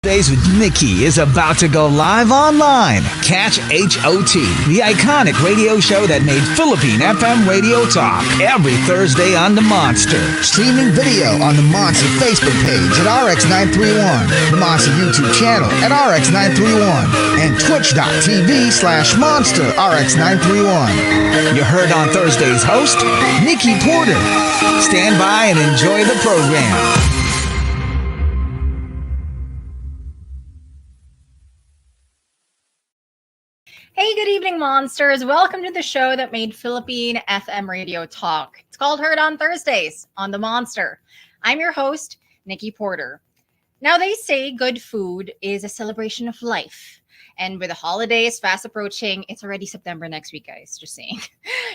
Days with Nikki is about to go live online. Catch HOT, the iconic radio show that made Philippine FM radio talk, every Thursday on the Monster. Streaming video on the Monster Facebook page at RX931, the Monster YouTube channel at RX931, and twitch.tv/Monster RX931. You heard on Thursday's host, Nikki Porter. Stand by and enjoy the program. Hey, good evening, monsters. Welcome to the show that made Philippine FM radio talk. It's called Heard on Thursdays on the Monster. I'm your host, Nikki Porter. Now, they say good food is a celebration of life. And with the holidays fast approaching, it's already September next week, guys. Just saying.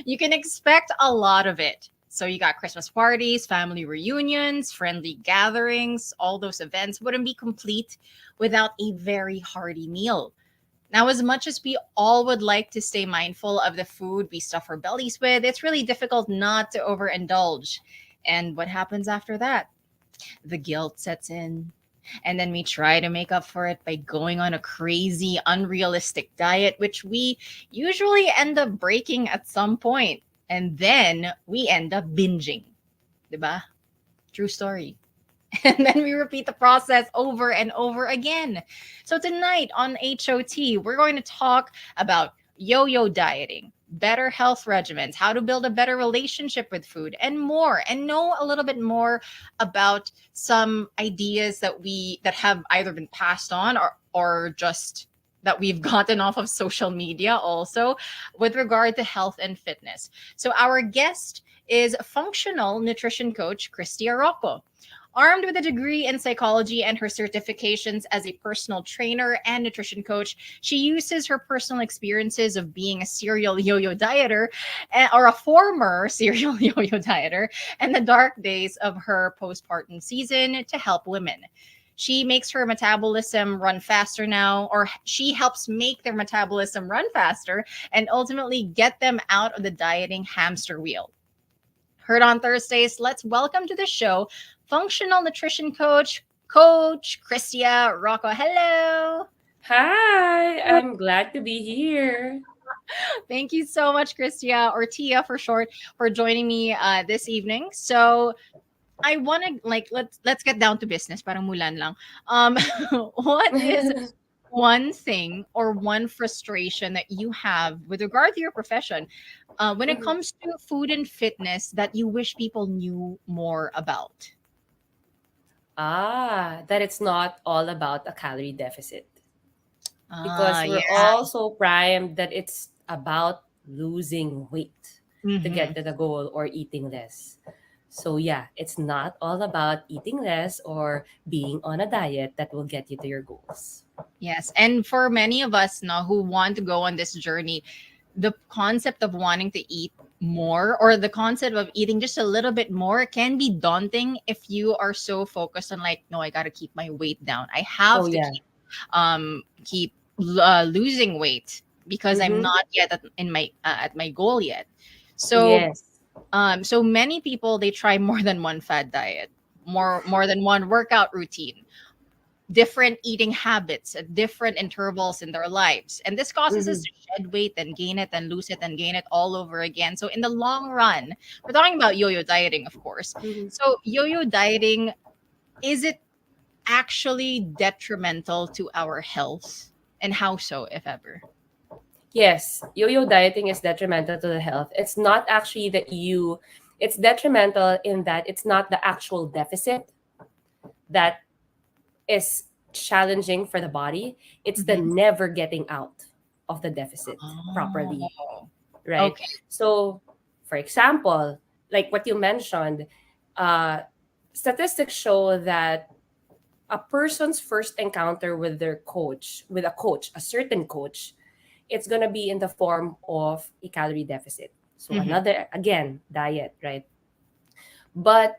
You can expect a lot of it. So you got Christmas parties, family reunions, friendly gatherings. All those events wouldn't be complete without a very hearty meal. Now, as much as we all would like to stay mindful of the food we stuff our bellies with, it's really difficult not to overindulge. And what happens after that? The guilt sets in. And then we try to make up for it by going on a crazy, unrealistic diet, which we usually end up breaking at some point. And then we end up binging. Diba? True story. And then we repeat the process over and over again. So tonight on HOT, we're going to talk about yo-yo dieting, better health regimens, how to build a better relationship with food, and more, and know a little bit more about some ideas that have either been passed on or just that we've gotten off of social media also with regard to health and fitness. So our guest is functional nutrition coach Kristia Roco. Armed with a degree in psychology and her certifications as a personal trainer and nutrition coach, she uses her personal experiences of being a serial yo-yo dieter or a former serial yo-yo dieter and the dark days of her postpartum season to help women. She makes her metabolism run faster now, or she helps make their metabolism run faster and ultimately get them out of the dieting hamster wheel. Heard on Thursdays, let's welcome to the show functional nutrition coach Kristia Roco. Hello. Hi, I'm glad to be here. Thank you so much, Kristia, or Tia for short, for joining me this evening. So I want to let's get down to business. Parang mulan lang. What is one thing or one frustration that you have with regard to your profession when it comes to food and fitness that you wish people knew more about? That it's not all about a calorie deficit. Because we're all so primed that it's about losing weight to get to the goal or eating less. So yeah, it's not all about eating less or being on a diet that will get you to your goals. Yes. And for many of us now who want to go on this journey, the concept of wanting to eat more or the concept of eating just a little bit more can be daunting if you are so focused on no, I got to keep my weight down. I have to keep losing weight because I'm not yet at my goal yet. So Yes. So many people, they try more than one fad diet, more than one workout routine, different eating habits at different intervals in their lives. And this causes us to shed weight and gain it and lose it and gain it all over again. So in the long run, we're talking about yo-yo dieting, of course. So yo-yo dieting, is it actually detrimental to our health? And how so, if ever? Yes, yo-yo dieting is detrimental to the health. It's not actually it's detrimental in that it's not the actual deficit that is challenging for the body. It's the never getting out of the deficit properly, right? Okay. So, for example, like what you mentioned, statistics show that a person's first encounter with a certain coach, it's going to be in the form of a calorie deficit. So another, again, diet, right? But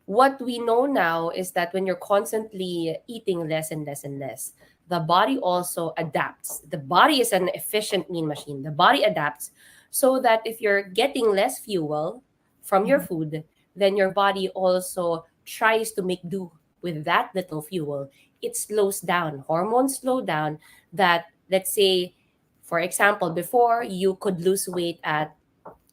what we know now is that when you're constantly eating less and less and less, the body also adapts. The body is an efficient mean machine. The body adapts so that if you're getting less fuel from your food, then your body also tries to make do with that little fuel it slows down. Hormones slow down. That, let's say, for example, before you could lose weight at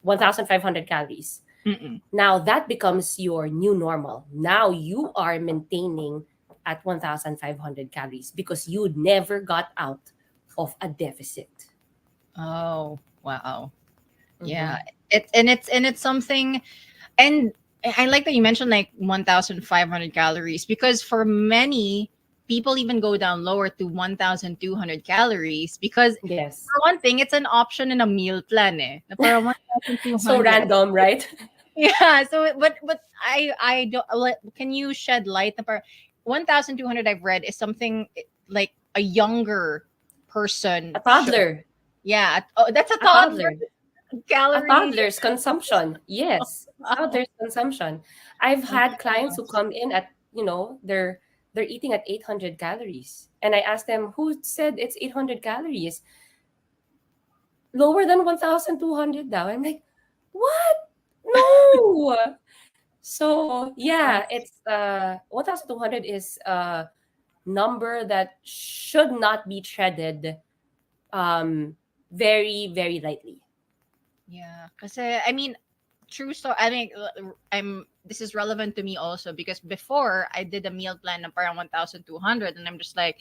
1,500 calories. Mm-mm. Now that becomes your new normal. Now you are maintaining at 1,500 calories because you never got out of a deficit. Oh, wow. Mm-hmm. Yeah. It's something, and I like that you mentioned like 1,500 calories, because for many people even go down lower to 1,200 calories, because Yes. for one thing, it's an option in a meal plan eh. Na parang So 1,200. random, right? Yeah. So, but I don't can you shed light na parang 1,200 I've read is something like a younger A person should. toddler. Yeah. Oh, that's a A toddler toddler. A calorie. toddler's consumption. Yes. Wow. Toddler's consumption. I've Oh my had clients who gosh. come in at, they're eating at 800 calories. And I ask them, who said it's 800 calories? Lower than 1,200 now. I'm like, what? No. So Oh, yeah, it's 1,200 is a number that should not be treaded very, very lightly. yeah. Kasi I mean, true story. I mean, I'm. This is relevant to me also because before I did a meal plan of around 1,200, and I'm just like,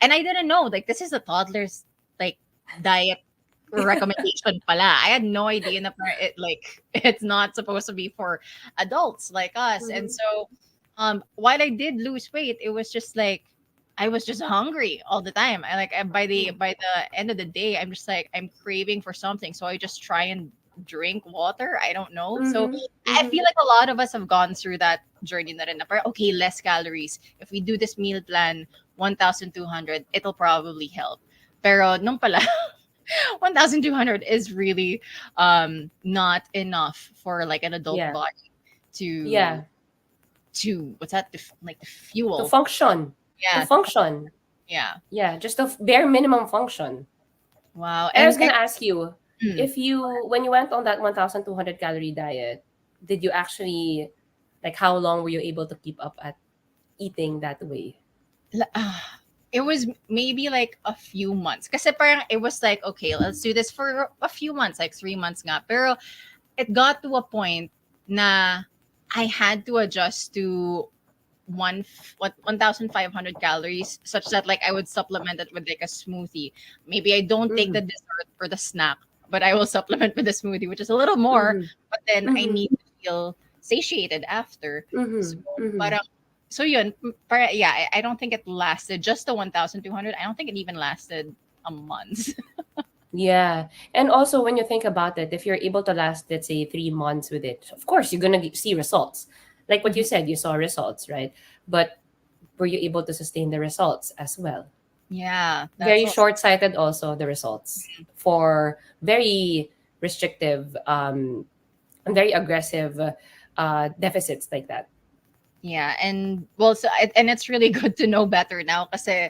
and I didn't know like this is a toddler's like diet recommendation pala. I had no idea na parang it like it's not supposed to be for adults like us. And Mhm. so while I did lose weight, it was just like I was just hungry all the time. I like by the end of the day, I'm just like I'm craving for something. So I just try and drink water. I don't know. So Mhm. I Mhm. feel like a lot of us have gone through that journey na rin na parang, okay, less calories. If we do this meal plan, 1,200, it'll probably help. Pero nung pala, 1,200 is really not enough for like an adult Yeah. body to Yeah. what's that, like the To fuel. function. To Yeah, function. yeah. Yeah, just a bare minimum function. Wow. And I was gonna ask you, Mm, if you when you went on that 1,200 calorie diet, did you actually, like, how long were you able to keep up at eating that way? it was maybe like a few months. Kasi parang it was like, okay, let's do this for a few months, like 3 months nga. Pero it got to a point na I had to adjust to 1,500 calories, such that like I would supplement it with like a smoothie. Maybe I don't take Mm-hmm. the dessert or the snack, but I will supplement with the smoothie, which is a little more, Mm-hmm. but then I Mm-hmm. need to feel satiated after. So Mm-hmm. Mm-hmm. parang so yun, para, yeah, I don't think it lasted just the 1,200. I don't think it even lasted a month. Yeah. And also, when you think about it, if you're able to last, let's say, 3 months with it, of course, you're going to see results. Like what you said, you saw results, right? But were you able to sustain the results as well? Yeah, that's Very all. short sighted, also, the results for very restrictive and very aggressive deficits like that. Yeah, and well, so and it's really good to know better now, kasi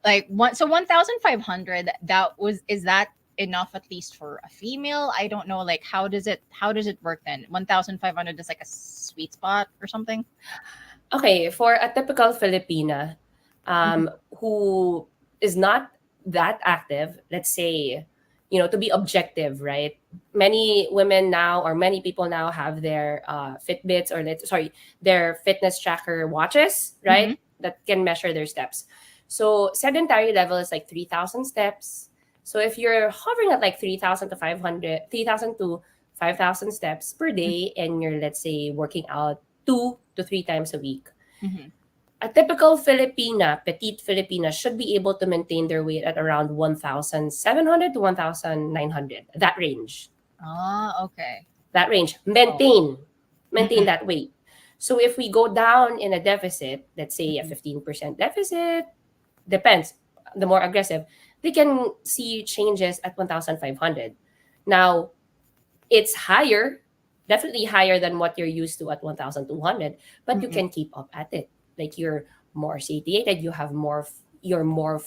like 1,500, that was, is that enough at least for a female? I don't know, like how does it work then? 1,500 is like a sweet spot or something. Okay, for a typical Filipina Mhm. who is not that active, let's say, to be objective, right? Many women now, or many people now, have their Fitbits, or their fitness tracker watches, Mhm. right? That can measure their steps. So sedentary level is like 3,000 steps. So if you're hovering at like 3,000 to 5,000 steps per Mhm. day, and you're, let's say, working out 2 to 3 times a week, Mhm. a typical petite Filipina, should be able to maintain their weight at around 1,700 to 1,900. That range. Ah, okay. That range. Oh. Maintain Mm-mm. that weight. So if we go down in a deficit, let's say a Mhm. 15% deficit, depends, the more aggressive, they can see changes at 1,500. Now, it's higher, definitely higher than what you're used to at 1,200, but you Mm-mm. can keep up at it. Like, you're more satiated, you have you're more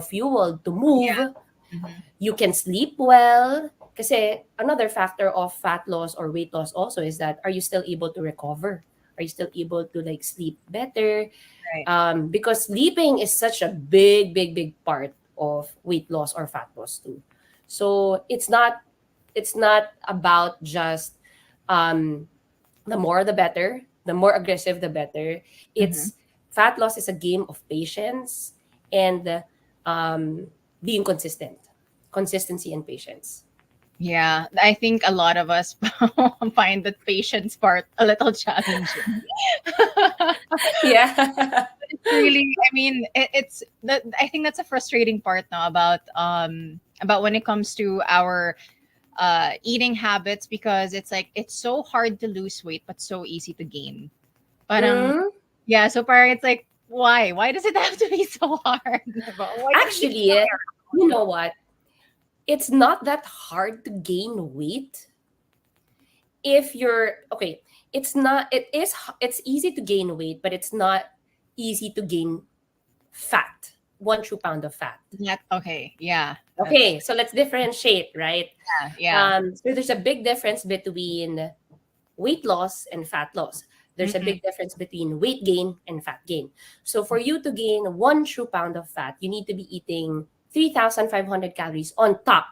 fueled to Yeah. move, Mhm. you can sleep well. Kasi another factor of fat loss or weight loss also is that, are you still able to recover? Are you still able to, like, sleep better? Right. Because sleeping is such a big part of weight loss or fat loss too. So it's not about just um, the more the better, the more aggressive the better. Mhm. It's fat loss is a game of patience and um, being consistent, consistency and patience. Yeah, I think a lot of us find the patience part a little challenging. Yeah. It's really, I mean, it's that I think that's a frustrating part now about when it comes to our eating habits, because it's like it's so hard to lose weight but so easy to gain. Parang Mm, yeah, so parang it's like why does it have to be so hard? Diba? Why can't we actually, you know what? It's not that hard to gain weight if you're okay. It's not. It's easy to gain weight, but it's not easy to gain fat. 1 true pound of fat. that okay, yeah. That's Okay, so let's differentiate, right? yeah. So there's a big difference between weight loss and fat loss. There's a Mm-mm. big difference between weight gain and fat gain. So for you to gain 1 true pound of fat, you need to be eating 3,500 calories on top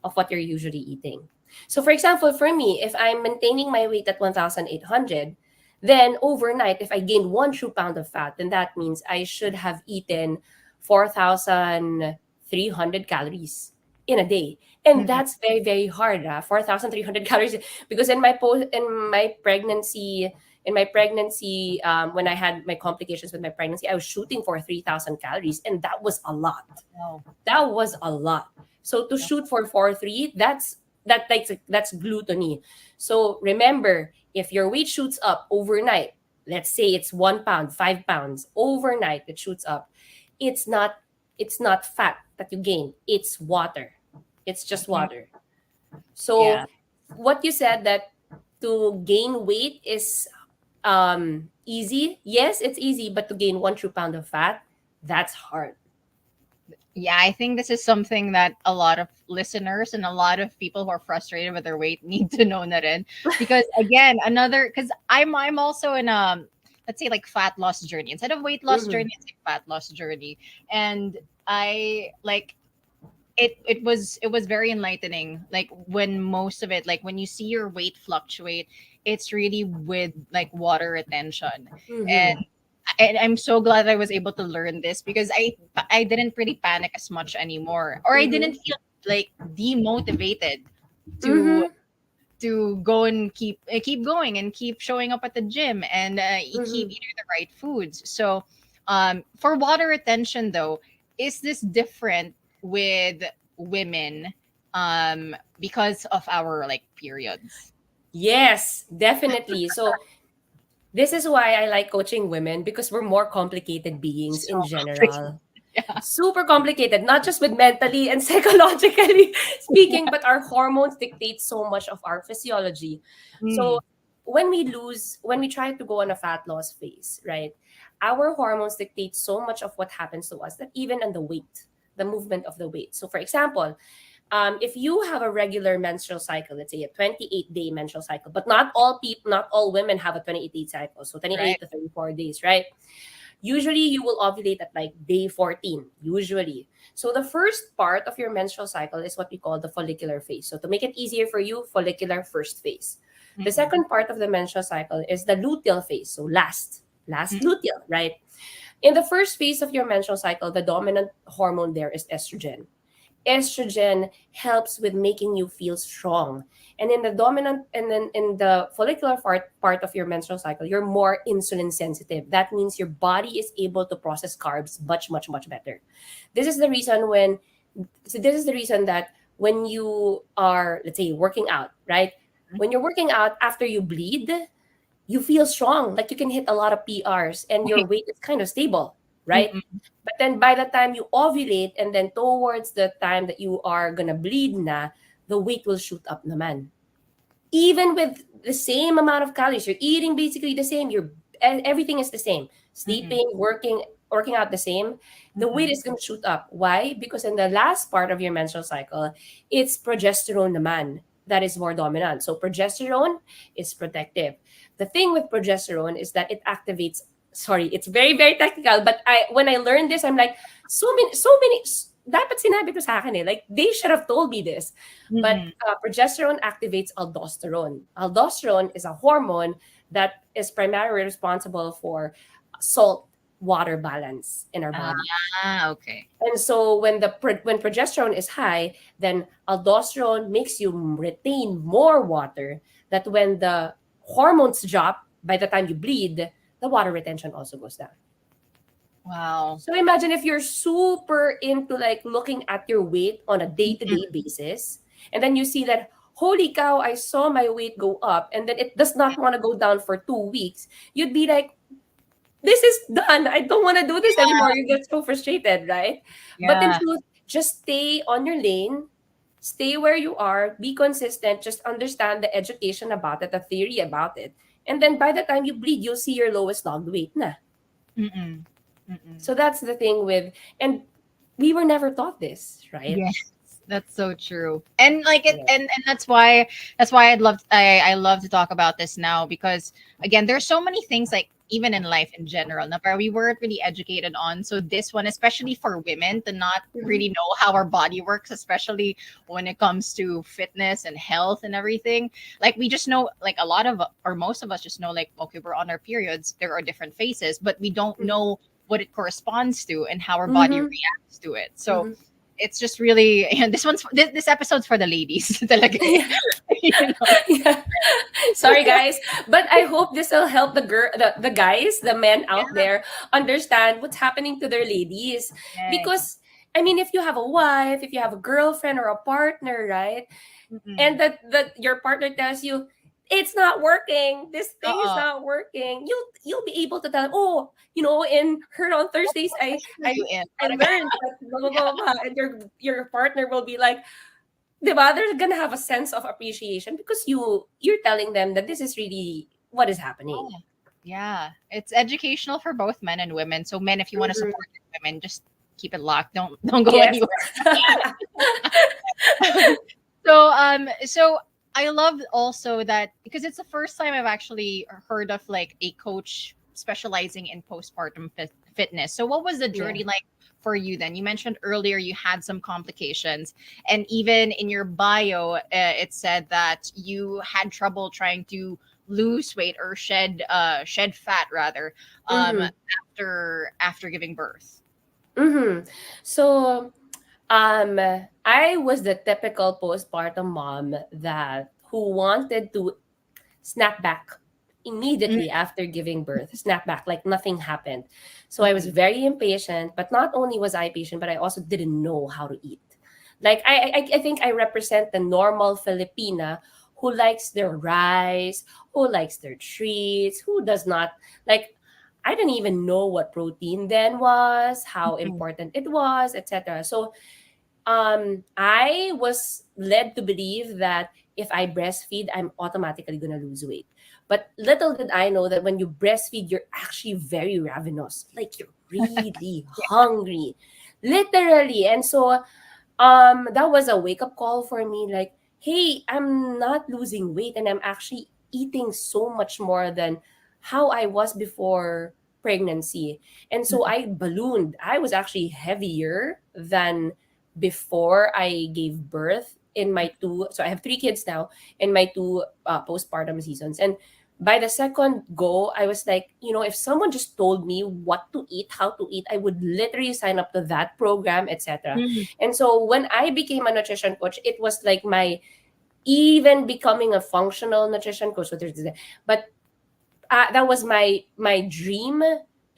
of what you're usually eating. So for example, for me, if I'm maintaining my weight at 1,800, then overnight, if I gain 1 true pound of fat, then that means I should have eaten 4,300 calories in a day. And Mm-mm. that's very hard, 4,300 calories. Because in my pregnancy, when I had my complications with my pregnancy, I was shooting for 3,000 calories, and that was a lot. Oh, That was a lot. So to shoot for 4,3, that's gluttony. So remember, if your weight shoots up overnight, let's say it's 1 pound, 5 pounds overnight, it shoots up. It's not it's not fat that you gain. It's water. It's just mhm. water. So Yeah. what you said that to gain weight is easy. Yes, it's easy, but to gain 1 true pound of fat, that's hard. Yeah, I think this is something that a lot of listeners and a lot of people who are frustrated with their weight need to know that in, because again, another because I'm also in let's say like fat loss journey. Instead of weight loss Mm-hmm. journey, it's like fat loss journey. And I like it was very enlightening, like when most of it, like when you see your weight fluctuate, it's really with like water retention. Mm-hmm. And I'm so glad I was able to learn this, because I didn't really panic as much anymore, or I didn't Mm-hmm. feel like demotivated to Mm-hmm. go and keep going and keep showing up at the gym and keep Mm-hmm. eating the right foods. So for water retention though, is this different with women because of our like periods? Yes, definitely. So this is why I like coaching women, because we're more complicated beings So in complicated. general. Yeah. Super complicated, not just with mentally and psychologically speaking, but our hormones dictate so much of our physiology. So Mm. when we try to go on a fat loss phase, right? Our hormones dictate so much of what happens to us, that even on the weight, the movement of the weight. So for example, if you have a regular menstrual cycle, let's say a 28-day menstrual cycle, but not all women have a 28-day cycle, so Right. 28 to 34 days, right? Usually you will ovulate at like day 14, usually. So the first part of your menstrual cycle is what we call the follicular phase. So to make it easier for you, follicular first phase. The Mm-mm. second part of the menstrual cycle is the luteal phase. So last Mm-mm. luteal, right? In the first phase of your menstrual cycle, the dominant hormone there is estrogen. Estrogen helps with making you feel strong. And in the dominant and then in the follicular part of your menstrual cycle, you're more insulin sensitive. That means your body is able to process carbs much better. This is the reason when so this is the reason that when you are, let's say, working out, right? When you're working out after you bleed, you feel strong, like you can hit a lot of PRs and your weight is kind of stable, right? Mm-mm. But then by the time you ovulate and then towards the time that you are gonna bleed na, the weight will shoot up naman. Even with the same amount of calories, you're eating basically the same, everything is the same. Mm-mm. Sleeping, working out the same, the weight Mm-mm. is gonna shoot up. Why? Because in the last part of your menstrual cycle, it's progesterone naman that is more dominant. So progesterone is protective. The thing with progesterone is that it activates sorry, it's very, very technical, but when I learned this, I'm like, so many, dapat sinabi to sa akin eh. Like, they should have told me this. But Mhm. progesterone activates aldosterone. Aldosterone is a hormone that is primarily responsible for salt water balance in our body. Okay. And so when progesterone is high, then aldosterone makes you retain more water. That when the hormones drop, by the time you bleed, the water retention also goes down. Wow. So imagine if you're super into like looking at your weight on a day-to-day Mhm. basis, and then you see that, holy cow, I saw my weight go up, and then it does not want to go down for 2 weeks. You'd be like, this is done. I don't want to do this anymore. You get so frustrated, right? But in Yeah. truth, just stay on your lane, stay where you are, be consistent, just understand the education about it, the theory about it. And then by the time you bleed, you'll see your lowest logged weight na. Mm-mm. Mm-mm. So that's the thing with, and we were never taught this, right? Yes, that's so true. And like it, Yeah. and that's why I love to talk about this now, because again, there's so many things, like even in life in general, na where we weren't really educated on. So this one, especially for women, to not Mhm. really know how our body works, especially when it comes to fitness and health and everything. Like we just know, like a lot of, or most of us just know, like, okay, we're on our periods. There are different phases, but we don't know what it corresponds to and how our body Mhm. reacts to it. So Mhm. it's just really, and this episode's for the ladies talaga eh. Yeah. You know? Yeah. Sorry guys, but I hope this will help the guys, the men out Yeah. there understand what's happening to their ladies. Yes. Because I mean, if you have a wife, if you have a girlfriend or a partner, right? And Mm-mm. that your partner tells you it's not working, this thing is Oo. not working, you'll be able to tell, oh, in her on What Thursdays, i position are i you in? I Parang learned that blah, blah, blah, blah. And your partner will be like, diba, they're gonna have a sense of appreciation because you're telling them that this is really what is happening. yeah. Yeah. It's educational for both men and women. So men, if you want to Mhm. support your women, just keep it locked. Don't go Yes. anywhere. So I love also that, because it's the first time I've actually heard of like a coach specializing in postpartum fitness. So what was the Yeah. journey like for you then? You mentioned earlier you had some complications, and even in your bio, it said that you had trouble trying to lose weight or shed fat rather, Mm-hmm. after giving birth. Mm-hmm. So Um, I was the typical postpartum mom that who wanted to snap back immediately after giving birth, snap back like nothing happened. So I was Mm-mm. very impatient, but not only was I patient, but I also didn't know how to eat. Like I think I represent the normal Filipina who likes their rice, who likes their treats, who does not like. I didn't even know what protein then was, how Mm-mm. important it was, etc. So I was led to believe that if I breastfeed, I'm automatically gonna lose weight. But little did I know that when you breastfeed, you're actually very ravenous. Like you're really hungry. Literally. And so that was a wake-up call for me, like, hey, I'm not losing weight and I'm actually eating so much more than how I was before pregnancy. And so Mm-mm. I ballooned. I was actually heavier than before I gave birth in my two. So I have three kids now in my two postpartum seasons. And by the second go, I was like, if someone just told me what to eat, how to eat, I would literally sign up to that program, etc. Mm. And so when I became a nutrition coach, it was like my even becoming a functional nutrition coach. So but that was my dream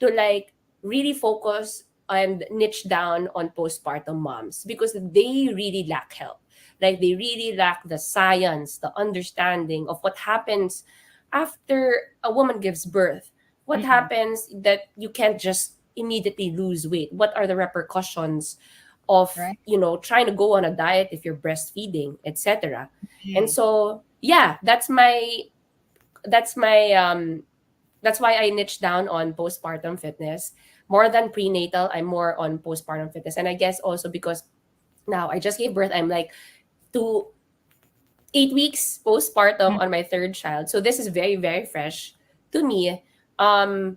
to like really focus and niche down on postpartum moms because they really lack help. Like they really lack the science, the understanding of what happens after a woman gives birth. What Mm-mm. happens that you can't just immediately lose weight? What are the repercussions of Right. trying to go on a diet if you're breastfeeding, etc. And Mm. so yeah, that's my that's why I niche down on postpartum fitness more than prenatal. I'm more on postpartum fitness, and I guess also because now I just gave birth. I'm like 8 weeks postpartum Mm. on my third child, so this is very very fresh to me. Um,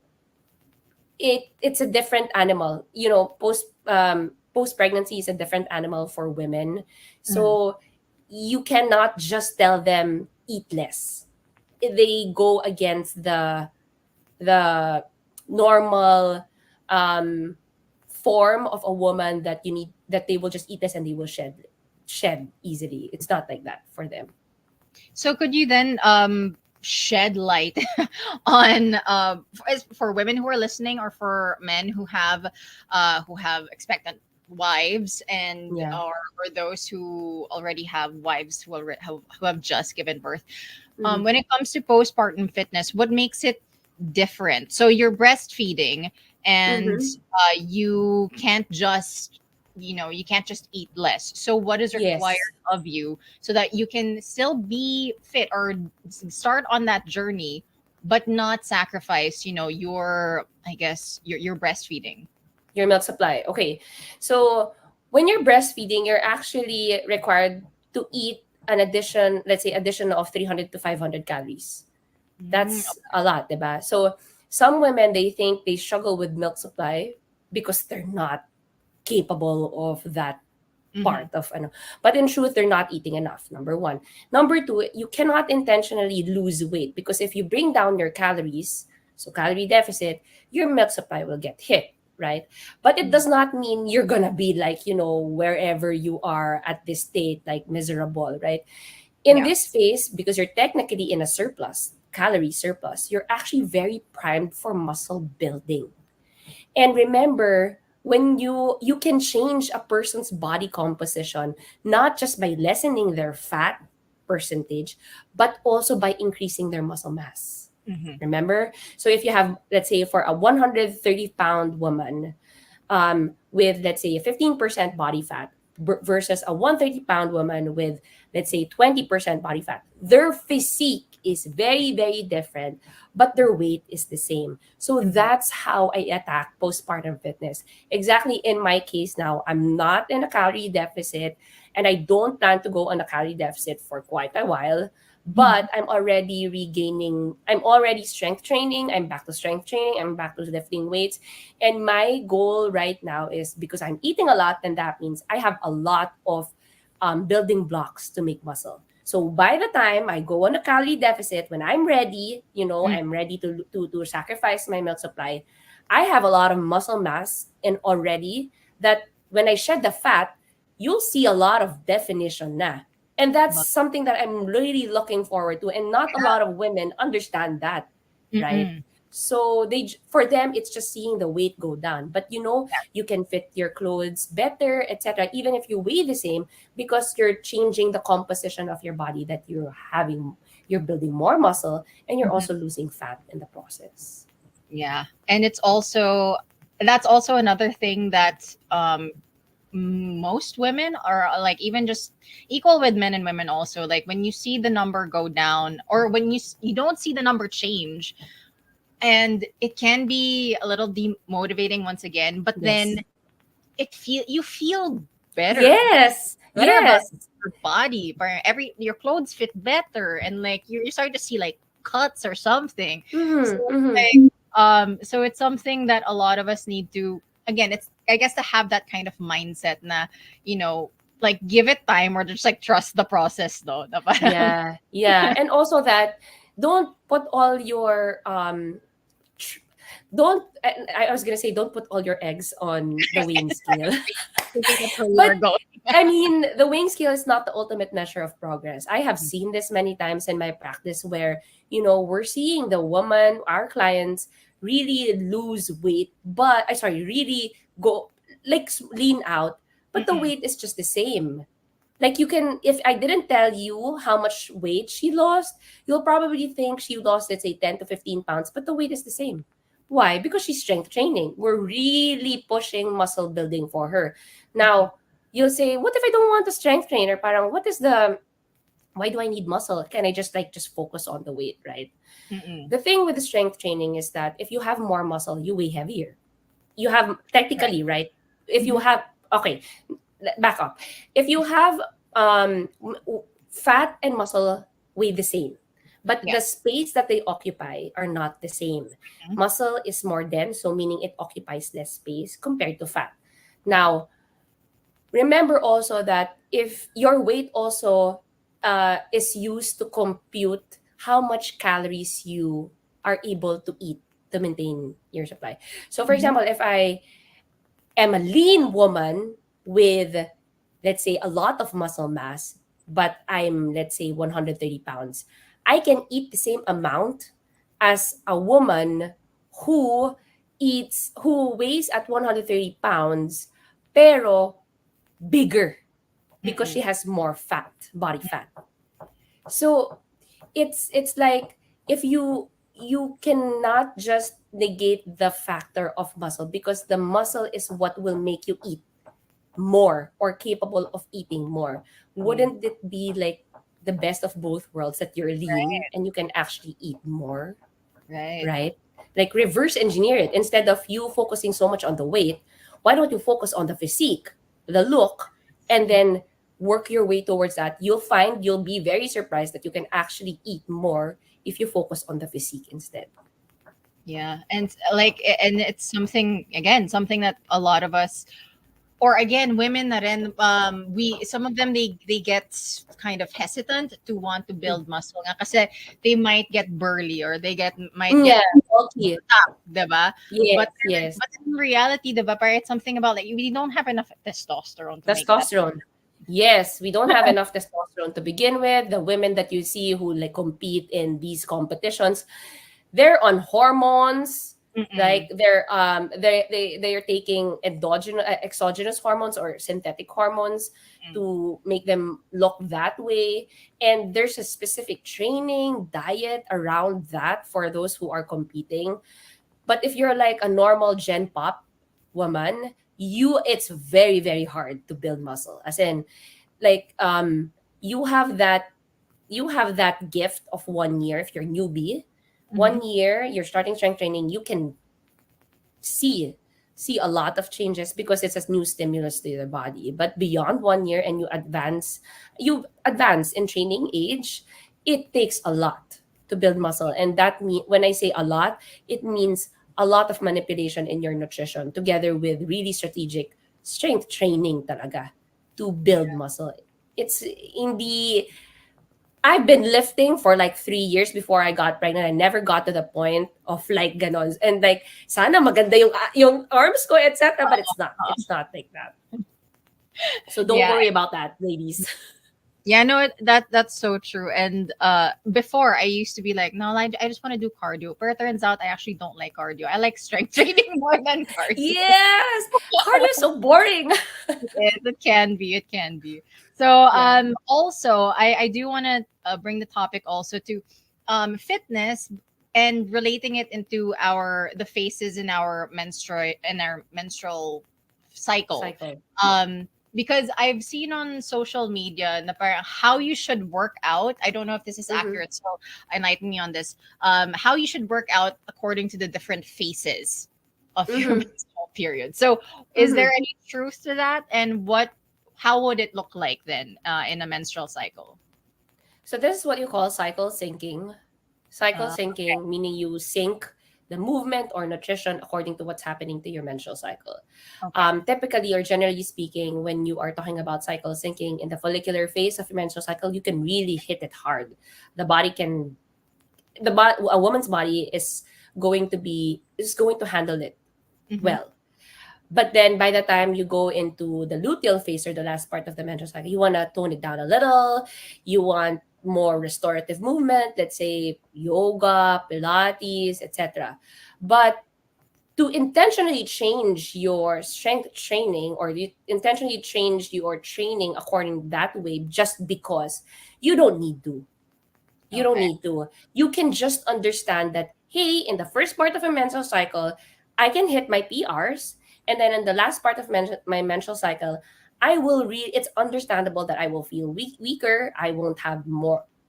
it's a different animal. Post pregnancy is a different animal for women. Mhm. So you cannot just tell them eat less. They go against the normal um form of a woman, that you need that they will just eat less and they will shed easily. It's not like that for them. So could you then shed light on for women who are listening, or for men who have expectant wives, and Yeah. or those who already have wives who have just given birth, Mhm. when it comes to postpartum fitness, what makes it different? So you're breastfeeding, and Mhm. you can't just, you can't just eat less. So what is required Yes. of you so that you can still be fit, or start on that journey, but not sacrifice, your, I guess, your breastfeeding. Your milk supply. Okay. So when you're breastfeeding, you're actually required to eat an addition, let's say addition of 300 to 500 calories. Mm, That's a lot, diba? So some women, they think they struggle with milk supply because they're not capable of that mhm. part of ano. But in truth, they're not eating enough. Number one. Number two, you cannot intentionally lose weight, because if you bring down your calories, so calorie deficit, your milk supply will get hit, right? But it does not mean you're gonna be like, wherever you are at this state, like miserable, right? In Yeah. this phase, because you're technically in a surplus, calorie surplus, you're actually very primed for muscle building. And remember, when you can change a person's body composition not just by lessening their fat percentage, but also by increasing their muscle mass. Mhm. Remember? So if you have, let's say, for a 130-pound woman, with, let's say, a 15% body fat versus a 130-pound woman with, let's say, 20% body fat, their physique is very, very different, but their weight is the same. So Mhm. that's how I attack postpartum fitness. Exactly. In my case now, I'm not in a calorie deficit, and I don't plan to go on a calorie deficit for quite a while. But I'm already strength training. I'm back to strength training. I'm back to lifting weights. And my goal right now is, because I'm eating a lot, then that means I have a lot of building blocks to make muscle. So by the time I go on a calorie deficit, when I'm ready, Mm. I'm ready to sacrifice my milk supply, I have a lot of muscle mass and already, that when I shed the fat, you'll see a lot of definition na. And that's something that I'm really looking forward to. And not a lot of women understand that, right? Mm-mm. So for them, it's just seeing the weight go down. But you can fit your clothes better, etc. Even if you weigh the same, because you're changing the composition of your body, that you're building more muscle, and you're Mhm. also losing fat in the process. Yeah. And that's also another thing that most women are like, even just equal with men and women also, like when you see the number go down, or when you don't see the number change, and it can be a little demotivating once again, but then Yes. you feel better Yes. about Yes. your body, but your clothes fit better, and like you start to see like cuts or something. So Mm-hmm, it's mm-hmm. like, so it's something that a lot of us need to, again, it's, I guess, to have that kind of mindset na, you know like, give it time, or just like trust the process though, na parang, Yeah, yeah. And also that, don't put all your tr- don't I was gonna say, don't put all your eggs on the weighing scale. I think that's where you were But going. I mean, the weighing scale is not the ultimate measure of progress. I have seen this many times in my practice where, we're seeing the woman, our clients, really lose weight, but I sorry, really go like lean out, but the Mm-mm. weight is just the same. Like, you can, if I didn't tell you how much weight she lost, you'll probably think she lost, let's say, 10 to 15 pounds, but the weight is the same. Why? Because she's strength training. We're really pushing muscle building for her. Now, you'll say, what if I don't want a strength trainer? Parang, why do I need muscle? Can I just focus on the weight, right? Mm-mm. The thing with the strength training is that if you have more muscle, you weigh heavier. You have, Right. technically, right? If you Mhm. have, okay, back up. If you have um, fat and muscle weigh the same, but Yeah. the space that they occupy are not the same. Mhm. Muscle is more dense, so meaning it occupies less space compared to fat. Yeah. Now, remember also that if your weight also is used to compute how much calories you are able to eat to maintain your supply. So, for Mhm. example, if I am a lean woman with, let's say, a lot of muscle mass, but I'm, let's say, 130 pounds, I can eat the same amount as a woman who who weighs at 130 pounds, pero bigger because she Mm-mm. has more fat, body fat. So it's like if you cannot just negate the factor of muscle because the muscle is what will make you eat more or capable of eating more. Mm. Wouldn't it be like the best of both worlds that you're lean and you can actually eat more, Right. right? Like reverse engineer it. Instead of you focusing so much on the weight, why don't you focus on the physique, the look, and then work your way towards that? You'll find you'll be very surprised that you can actually eat more if you focus on the physique instead. Yeah. And and it's something, again, something that a lot of us, or again, women that in we, some of them, they get kind of hesitant to want to build muscle nga kasi they might get burly, or they might get Yeah, bulky. stuck, diba? Yes, But yes. but in reality, diba, parang it's something about like we don't have enough testosterone to make that. Testosterone. Yes, we don't have enough testosterone to begin with. The women that you see who like compete in these competitions, they're on hormones. Like Mm-mm. they're taking endogenous exogenous hormones or synthetic hormones Mm. to make them look that way. And there's a specific training diet around that for those who are competing. But if you're like a normal gen pop woman, it's very, very hard to build muscle. As in, like you have that you have that gift of 1 year if you're newbie. Mhm. 1 year, you're starting strength training, you can see see a lot of changes because it's a new stimulus to your body. But beyond 1 year and you advance in training age, it takes a lot to build muscle. And that mean when I say a lot, it means a lot of manipulation in your nutrition together with really strategic strength training talaga to build muscle. It's in the I've been lifting for like 3 years before I got pregnant. I never got to the point of like ganon. And like, sana maganda yung arms ko, etc. But it's not. It's not like that. So don't Yeah. worry about that, ladies. Yeah, no, that's so true. And before I used to be like, no, I just want to do cardio. But it turns out I actually don't like cardio. I like strength training more than cardio. Yes, cardio is so boring. It can be. It can be. So Yeah. also I do want to bring the topic also to fitness, and relating it into the phases in our menstrual cycle. Cycle. Because I've seen on social media na parang how you should work out. I don't know if this is Mm-hmm. accurate, so enlighten me on this. How you should work out according to the different phases of your Mm-hmm. menstrual period. So is Mm-hmm. there any truth to that? And how would it look like then in a menstrual cycle? So this is what you call cycle syncing. Cycle Uh, syncing, meaning you sync the movement or nutrition according to what's happening to your menstrual cycle. okay. Typically, or generally speaking, when you are talking about cycle syncing in the follicular phase of your menstrual cycle, you can really hit it hard. The body can, a woman's body is going to handle it Mm-hmm. well. But then by the time you go into the luteal phase or the last part of the menstrual cycle, you want to tone it down a little. You want more restorative movement, let's say yoga, Pilates, etc. But to intentionally change your strength training or you intentionally change your training according that way just because you don't need to. You don't Okay. need to. You can just understand that, hey, in the first part of a menstrual cycle, I can hit my PRs. And then in the last part of my menstrual cycle, it's understandable that I will feel weaker. I won't have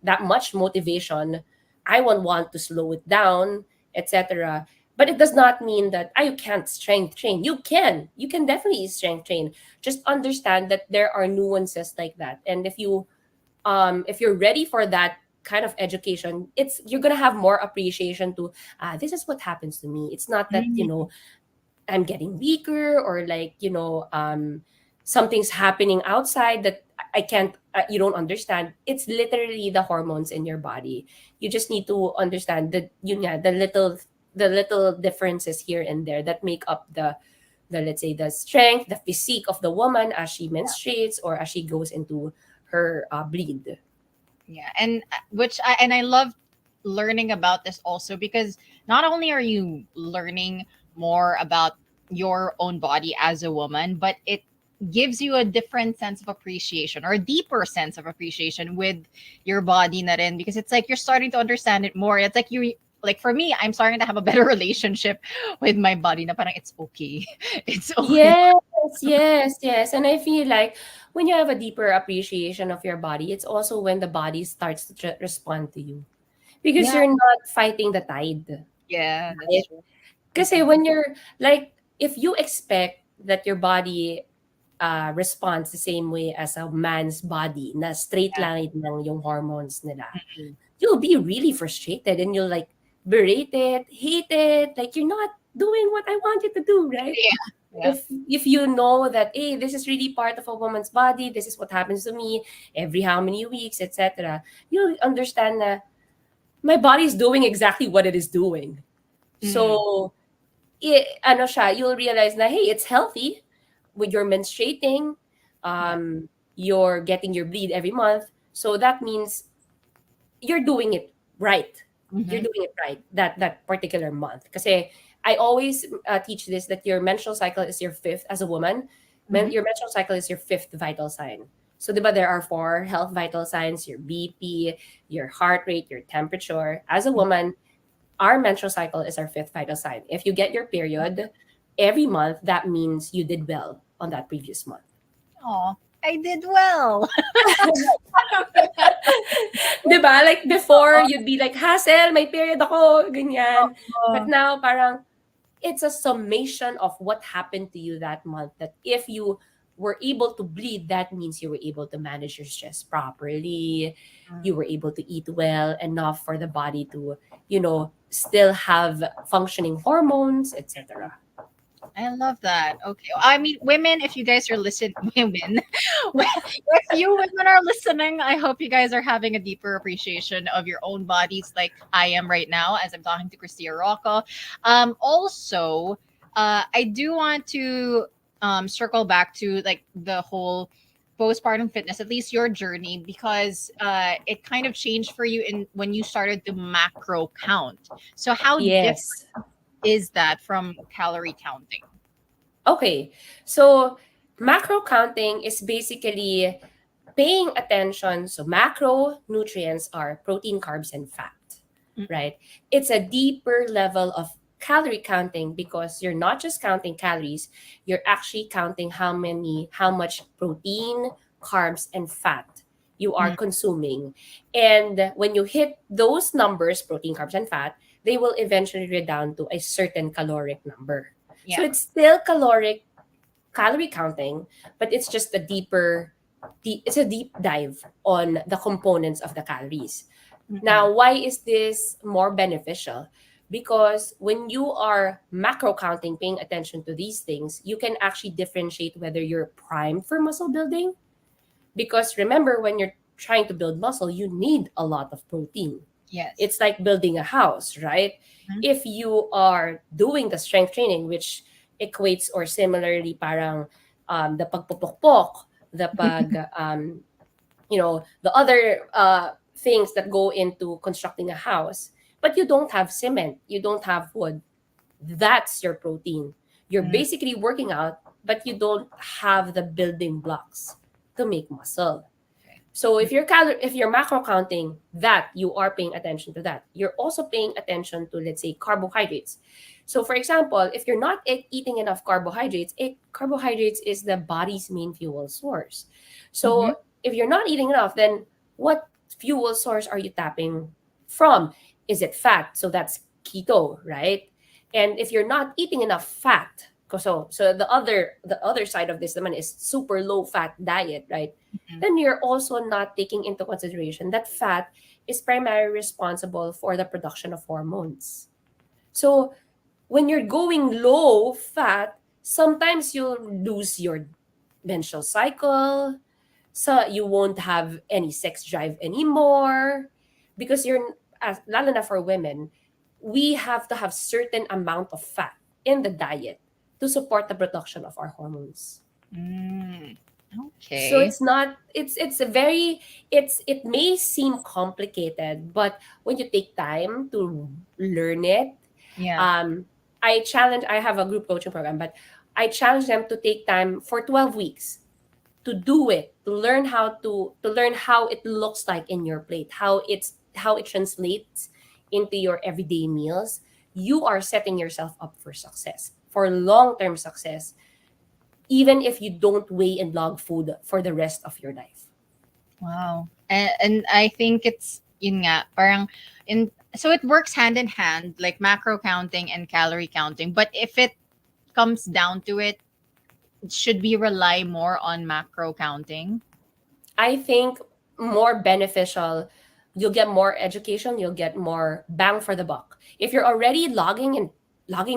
that much motivation. I won't want to slow it down, etc. But it does not mean that you can't strength train. You can. You can definitely strength train. Just understand that there are nuances like that. And if you're ready for that kind of education, it's you're gonna have more appreciation to this is what happens to me. It's not that, you Mhm. know, I'm getting weaker, or like, you know, something's happening outside that I can't, you don't understand. It's literally the hormones in your body. You just need to understand that, you know, the little differences here and there that make up the, let's say, the strength, the physique of the woman as she menstruates or as she goes into her bleed. Yeah, and I love learning about this also because not only are you learning more about your own body as a woman, but it gives you a different sense of appreciation or a deeper sense of appreciation with your body na rin, because it's like you're starting to understand it more. It's like you like for me, I'm starting to have a better relationship with my body na parang it's okay. It's okay. Yes, yes. And I feel like when you have a deeper appreciation of your body, it's also when the body starts to respond to you because Yeah, you're not fighting the tide, yeah, that's right? true. Because when you're like, if you expect that your body responds the same way as a man's body, na straight Yeah. line lang yung hormones nila, Mm. you'll be really frustrated and you'll like berate it, hate it, like you're not doing what I want you to do, right? Yeah. Yeah. If you know that, hey, this is really part of a woman's body, this is what happens to me every how many weeks, etc., you'll understand that my body is doing exactly what it is doing. Mm. So ano siya, you'll realize na, hey, it's healthy with your menstruating, Yeah. you're getting your bleed every month, so that means you're doing it right. You're Mhm. doing it right that particular month. Kasi I always teach this, that your menstrual cycle is your fifth as a woman. Mhm. Your menstrual cycle is your fifth vital sign. So, diba, there are four health vital signs: your BP, your heart rate, your temperature. As a woman, our menstrual cycle is our fifth vital sign. If you get your period every month, that means you did well on that previous month. Oh, I did well. 'Di ba? Like before, you'd be like, "Hassle, may period ako," ganyan. But Oo. now parang it's a summation of what happened to you that month, that if you were able to bleed, that means you were able to manage your stress properly, you were able to eat well enough for the body to, you know, still have functioning hormones, etc. I love that. Okay. I mean, women, if you guys are listening, women, if you women are listening, I hope you guys are having a deeper appreciation of your own bodies, like I am right now as I'm talking to Kristia Roco. Also, I do want to circle back to like the whole postpartum fitness, at least your journey, because it kind of changed for you in when you started to macro count. So how different Yes. is that from calorie counting? Okay. So macro counting is basically paying attention. So macronutrients are protein, carbs, and fat, right? It's a deeper level of calorie counting because you're not just counting calories, you're actually counting how much protein, carbs, and fat you are Mm. consuming. And when you hit those numbers, protein, carbs, and fat, they will eventually redound to a certain caloric number. So Yeah. it's still caloric calorie counting, but it's just a it's a deep dive on the components of the calories. Mm-mm. Now, why is this more beneficial? Because when you are macro counting, paying attention to these things, you can actually differentiate whether you're primed for muscle building. Because remember, when you're trying to build muscle, you need a lot of protein. Yes. It's like building a house, right? Mhm. If you are doing the strength training, which equates or similarly parang the pagpupukpok, the pag, the other things that go into constructing a house, but you don't have cement, you don't have wood, that's your protein. You're Mm. basically working out, but you don't have the building blocks to make muscle. So if you're macro counting that, you are paying attention to that. You're also paying attention to, let's say, carbohydrates. So for example, if you're not eating enough carbohydrates, carbohydrates is the body's main fuel source. Mhm. So if you're not eating enough, then what fuel source are you tapping from? Is it fat? So that's keto, right? And if you're not eating enough fat, so the other side of this naman is super low fat diet, right? then you're also not taking into consideration that fat is primarily responsible for the production of hormones. So when you're going low fat, sometimes you'll lose your menstrual cycle. So you won't have any sex drive anymore because you're, as lalo na for women, we have to have certain amount of fat in the diet to support the production of our hormones. Mm, So okay. it's a very, it may seem complicated, but when you take time to learn it, Yeah. um I have a group coaching program, but I challenge them to take time for 12 weeks to do it, to learn how it looks like in your plate, how it translates into your everyday meals. You are setting yourself up for success, for long-term success, even if you don't weigh and log food for the rest of your life. Wow. And I think it's yun nga, parang in so it works hand in hand, like macro counting and calorie counting. But if it comes down to it, should we rely more on macro counting? I think more beneficial, you'll get more education, you'll get more bang for the buck. If you're already logging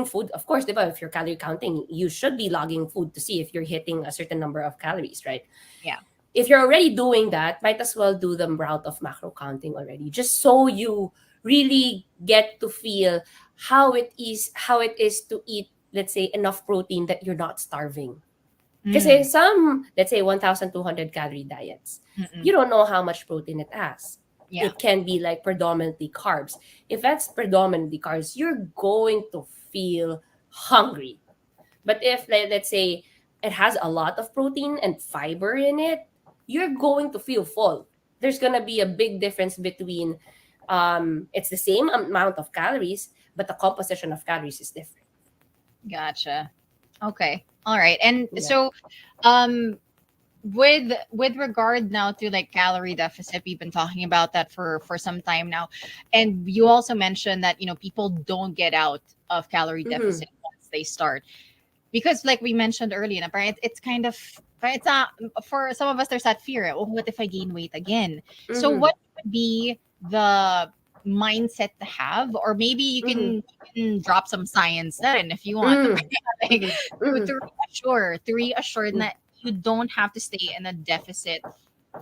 food, of course, diba, if you're calorie counting, you should be logging food to see if you're hitting a certain number of calories, right? Yeah. If you're already doing that, might as well do the route of macro counting already, just so you really get to feel how it is to eat, let's say, enough protein that you're not starving. Kasi Mm. some, let's say, 1,200 calorie diets, Mm-mm. you don't know how much protein it has. Yeah. It can be like predominantly carbs. If that's predominantly carbs, you're going to feel hungry. But if, let's say, it has a lot of protein and fiber in it, you're going to feel full. There's going to be a big difference between, it's the same amount of calories, but the composition of calories is different. Gotcha. Okay. All right. And Yeah. so with regard now to like calorie deficit, we've been talking about that for some time now. And you also mentioned that, people don't get out of calorie Mm-hmm. deficit once they start. Because like we mentioned earlier, na parang it's kind of, parang it's not, for some of us there's that fear, oh, what if I gain weight again? So Mm-hmm. what would be the mindset to have, or maybe Mm-hmm. you can drop some science then if you want to, Mm-hmm. like, Mm-hmm. to reassure that you don't have to stay in a deficit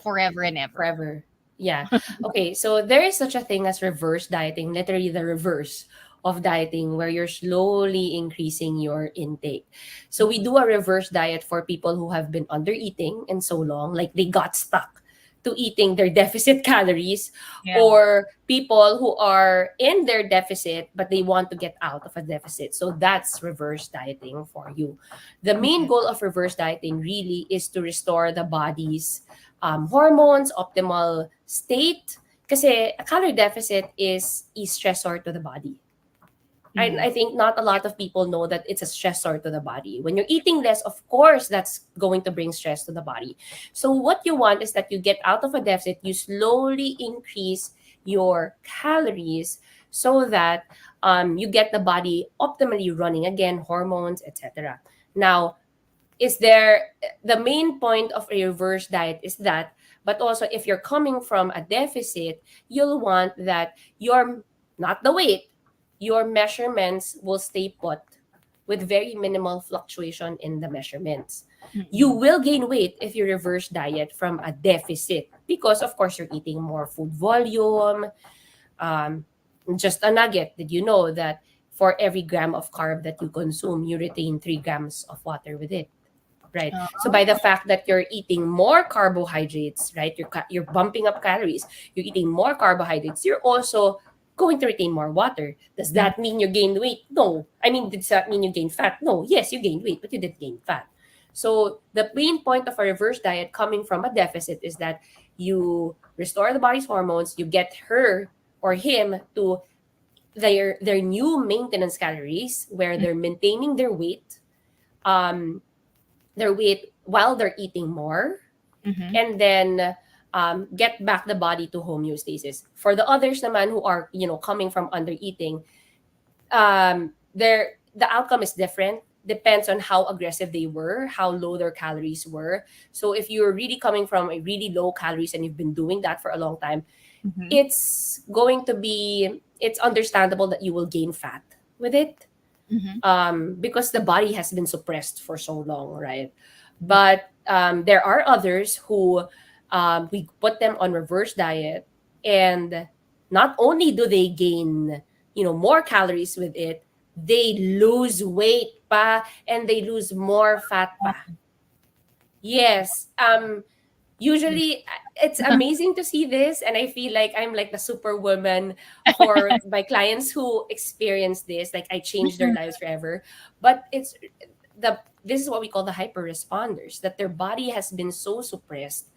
forever and ever. Forever. Yeah. Okay. So there is such a thing as reverse dieting, literally the reverse of dieting, where you're slowly increasing your intake. So we do a reverse diet for people who have been under eating and so long, like they got stuck to eating their deficit calories, Yeah. or people who are in their deficit but they want to get out of a deficit. So that's reverse dieting for you. The main goal of reverse dieting really is to restore the body's hormones, optimal state. Kasi a calorie deficit is a stressor to the body. I think not a lot of people know that it's a stressor to the body. When you're eating less, of course, that's going to bring stress to the body. So what you want is that you get out of a deficit, you slowly increase your calories so that you get the body optimally running again, hormones, etc. Now, is there the main point of a reverse diet is that, but also if you're coming from a deficit, you'll want that your, not the weight, your measurements will stay put with very minimal fluctuation in the measurements. You will gain weight if you reverse diet from a deficit because of course you're eating more food volume. um, just a nugget, did you know that for every gram of carb that you consume, you retain 3 grams of water with it? Right. So by the fact that you're eating more carbohydrates, right, you're bumping up calories, you're eating more carbohydrates, you're also going to retain more water. Does that mean you gained weight? No. I mean, does that mean you gained fat? No. Yes, you gained weight, but you didn't gain fat. So the main point of a reverse diet coming from a deficit is that you restore the body's hormones, you get her or him to their new maintenance calories where they're maintaining um their weight while they're eating more, Mm-hmm. and then get back the body to homeostasis. For the others naman who are coming from under eating, the outcome is different. depends on how aggressive they were, how low their calories were. So if you're really coming from a really low calories and you've been doing that for a long time, Mhm. it's understandable that you will gain fat with it, Mhm. because the body has been suppressed for so long, right? But there are others who, we put them on reverse diet, and not only do they gain, more calories with it, they lose weight pa, and they lose more fat pa. Yes. Usually it's amazing to see this, and I feel like I'm like the superwoman for my clients who experience this, like I changed their lives forever. But this is what we call the hyper responders, that their body has been so suppressed,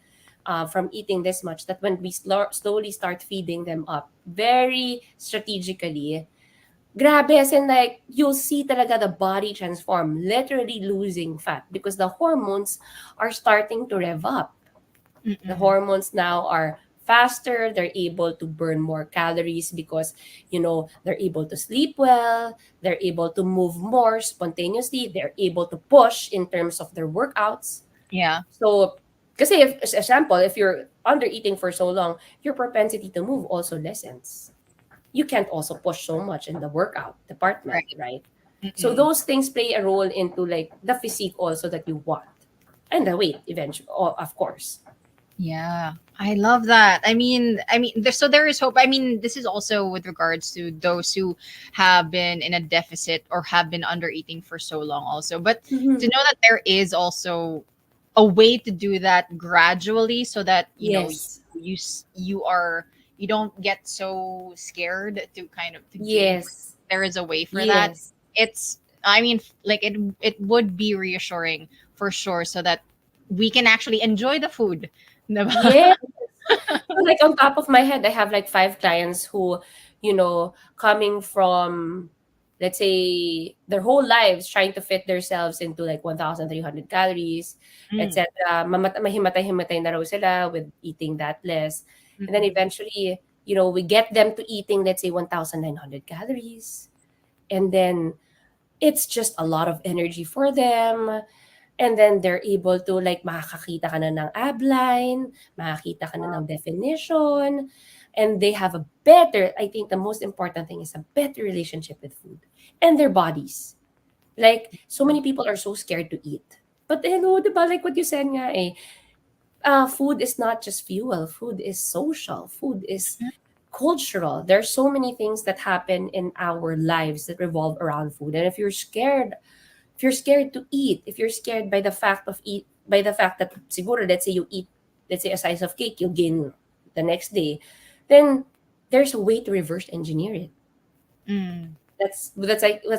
from eating this much, that when we slowly start feeding them up very strategically, grabe, as in like you'll see talaga the body transform, literally losing fat because the hormones are starting to rev up. The Mm-mm. hormones now are faster, they're able to burn more calories because they're able to sleep well, they're able to move more spontaneously, they're able to push in terms of their workouts. Yeah. So kasi, if as example, if you're under eating for so long, your propensity to move also lessens. You can't also push so much in the workout department, Right. right? So Mm-mm. those things play a role into like the physique also that you want, and the weight eventually, of course. Yeah, I love that. So there is hope. I mean, this is also with regards to those who have been in a deficit or have been under eating for so long, also. But to Mhm. know that there is also a way to do that gradually, so that Yes. you don't get so scared to kind of to gain weight. Yes. There is a way for that. Yes. It's I mean, like it would be reassuring for sure, so that we can actually enjoy the food. Diba? Yes. So like on top of my head, I have like five clients who, coming from, let's say, their whole lives trying to fit themselves into like 1,300 calories, Mm, etc. Mahimatay-himatay na raw sila with eating that less. And then mm-mm. eventually, we get them to eating, let's say, 1,900 calories. And then it's just a lot of energy for them. And then they're able to like makakakita ka na ng ab line, makakita ka na ng definition, and they have a better, I think the most important thing is a better relationship with food and their bodies. Like, so many people are so scared to eat. But hello, diba, like what you said nga eh, food is not just fuel, food is social, food is cultural. There's so many things that happen in our lives that revolve around food. And if you're scared to eat, if you're scared by the fact that siguro, let's say you eat, let's say a slice of cake, you'll gain the next day, then there's a way to reverse engineer it. Mm. That's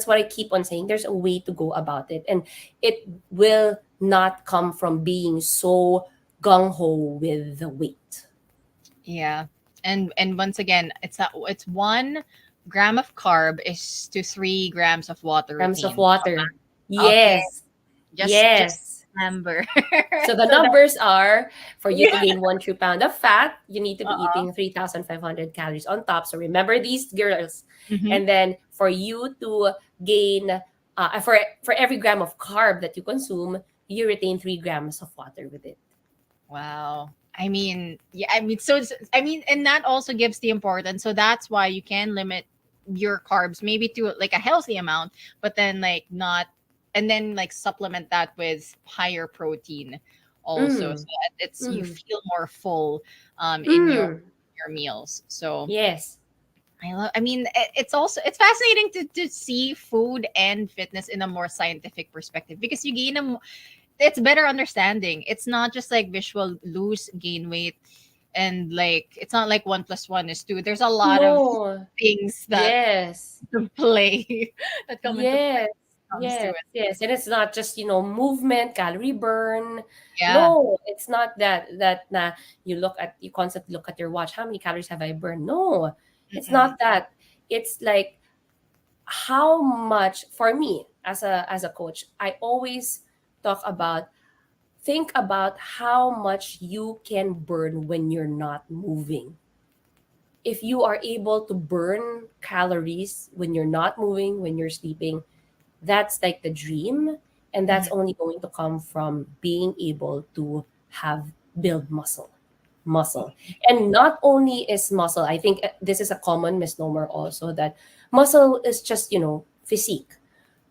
what I keep on saying. There's a way to go about it, and it will not come from being so gung ho with the weight. Yeah. And once again, it's 1 gram of carb is to 3 grams of water Grams of retained. water. Okay. Yes, Just yes. remember. So the So that numbers are, for you to yeah. gain 1 true pound of fat, you need to be Uh-uh. eating 3,500 calories on top. So remember these, girls. Hmm. And then for you to gain, for every gram of carb that you consume, you retain 3 grams of water with it. Wow. I mean, yeah, and that also gives the importance. So that's why you can limit your carbs maybe to like a healthy amount, but then like not, and then like supplement that with higher protein also, so Mm, that it's you mm, feel more full in mm. your meals. So Yes. I mean, it's also it's fascinating to see food and fitness in a more scientific perspective, because you gain it's better understanding. It's not just like visual lose, gain weight, and like it's not like 1 plus 1 is 2. There's a lot of No. things that Yes. to play that come into play Yes, when it comes to yes, it. yes. And it's not just, movement, calorie burn. Yeah. No, it's not that na you constantly look at your watch. How many calories have I burned? No, it's Mm-mm. not that. It's like how much for me as a coach, I always talk about think about how much you can burn when you're not moving. If you are able to burn calories when you're not moving, when you're sleeping, That's like the dream, and that's only going to come from being able to have build muscle. And not only is muscle, I think this is a common misnomer also, that muscle is just, physique.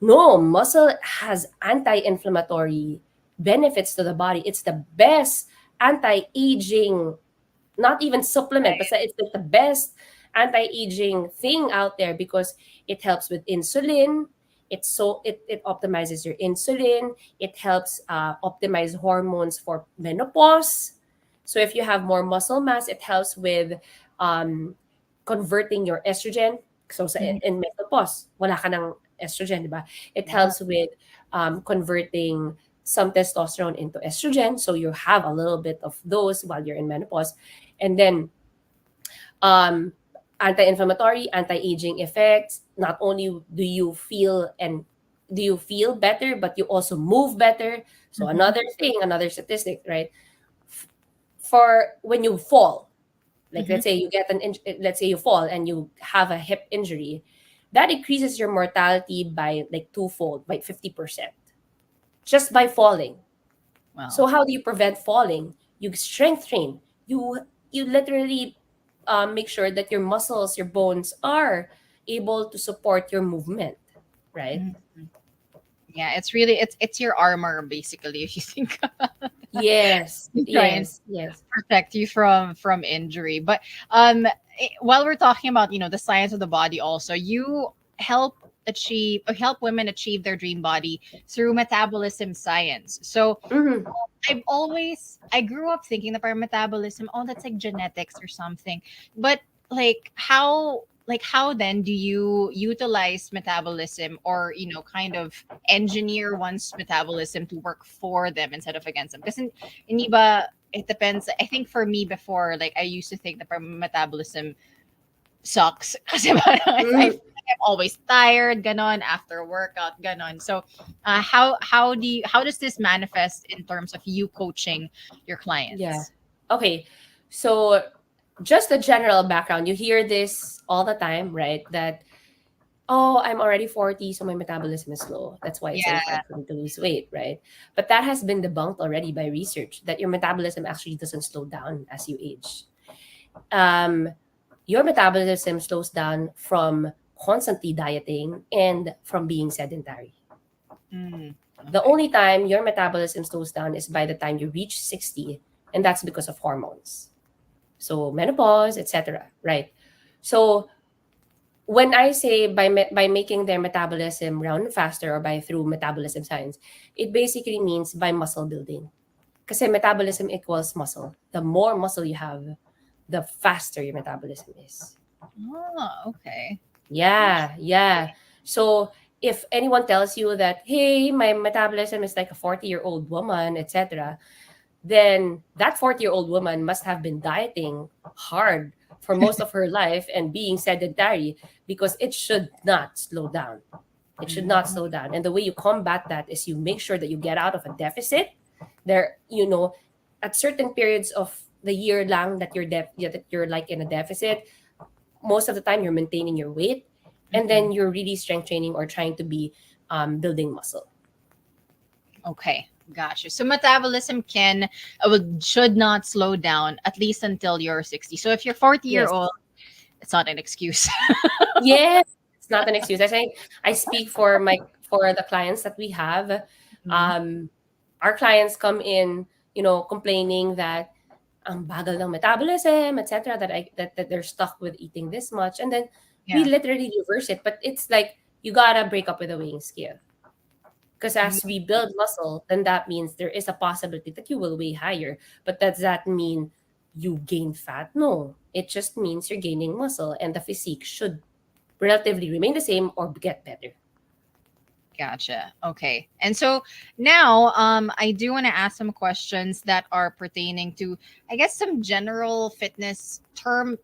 No, muscle has anti-inflammatory benefits to the body. It's the best anti-aging, not even supplement, but it's like the best anti-aging thing out there, because it helps with insulin. It optimizes your insulin. It helps optimize hormones for menopause. So if you have more muscle mass, it helps with um, converting your estrogen. So Mhm. in menopause, wala ka ng estrogen, di ba? It Yeah. helps with converting some testosterone into estrogen. So you have a little bit of those while you're in menopause. And then um, anti-inflammatory, anti-aging effects. Not only do you feel better, but you also move better. So Mhm. another thing, another statistic, right? For when you fall, like Mhm. let's say you fall and you have a hip injury, that increases your mortality by like twofold, by 50%, just by falling. So Well, how do you prevent falling? You strength train. You literally make sure that your muscles, your bones are able to support your movement, right? mhm. Yeah, it's really it's your armor basically if you think Yes, trying to yes, yes. protect you from injury. But while we're talking about the science of the body, also you help women achieve their dream body through metabolism science. So Hmm. I grew up thinking that our metabolism, oh, that's like genetics or something. But how then do you utilize metabolism, or kind of engineer one's metabolism to work for them instead of against them? Because in iba, it depends. I think for me before, like I used to think that our metabolism sucks kasi parang I Hmm. feel like I'm always tired, ganon, after workout, ganon. So, how does this manifest in terms of you coaching your Yeah. clients? Okay. So just a general background. You hear this all the time, right? That, oh, I'm already 40, so my metabolism is slow. That's why it's so Yeah. hard for me to lose weight, right? But that has been debunked already by research, that your metabolism actually doesn't slow down as you age. Um, your metabolism slows down from constantly dieting and from being sedentary. Mm, The okay. only time your metabolism slows down is by the time you reach 60, and that's because of hormones. So menopause, etc. Right? So when I say by making their metabolism run faster, or by through metabolism science, it basically means by muscle building. Because metabolism equals muscle. The more muscle you have, the faster your metabolism is. Oh, okay. Yeah, yeah. So if anyone tells you that, hey, my metabolism is like a 40-year-old woman, etc., then that 40-year-old woman must have been dieting hard for most of her life and being sedentary, because it should not slow down. It should not Mm, slow down. And the way you combat that is you make sure that you get out of a deficit. There, at certain periods of the year lang that that you're like in a deficit, most of the time you're maintaining your weight, and mm-mm. then you're really strength training or trying to be building muscle. Okay, gotcha. So metabolism should not slow down at least until you're 60. So if you're 40 year Yes. old, it's not an excuse. Yes, it's not an excuse. I think I speak for the clients that we have. Mhm. Um, our clients come in, complaining that ang bagal ng metabolism, etc. That they're stuck with eating this much, and then we Yeah. literally reverse it. But it's like you gotta break up with the weighing scale, because Mm, as we build muscle, then that means there is a possibility that you will weigh higher. But does that mean you gain fat? No, it just means you're gaining muscle, and the physique should relatively remain the same or get better. gotcha. Okay. And so now I do want to ask some questions that are pertaining to, I guess, some general fitness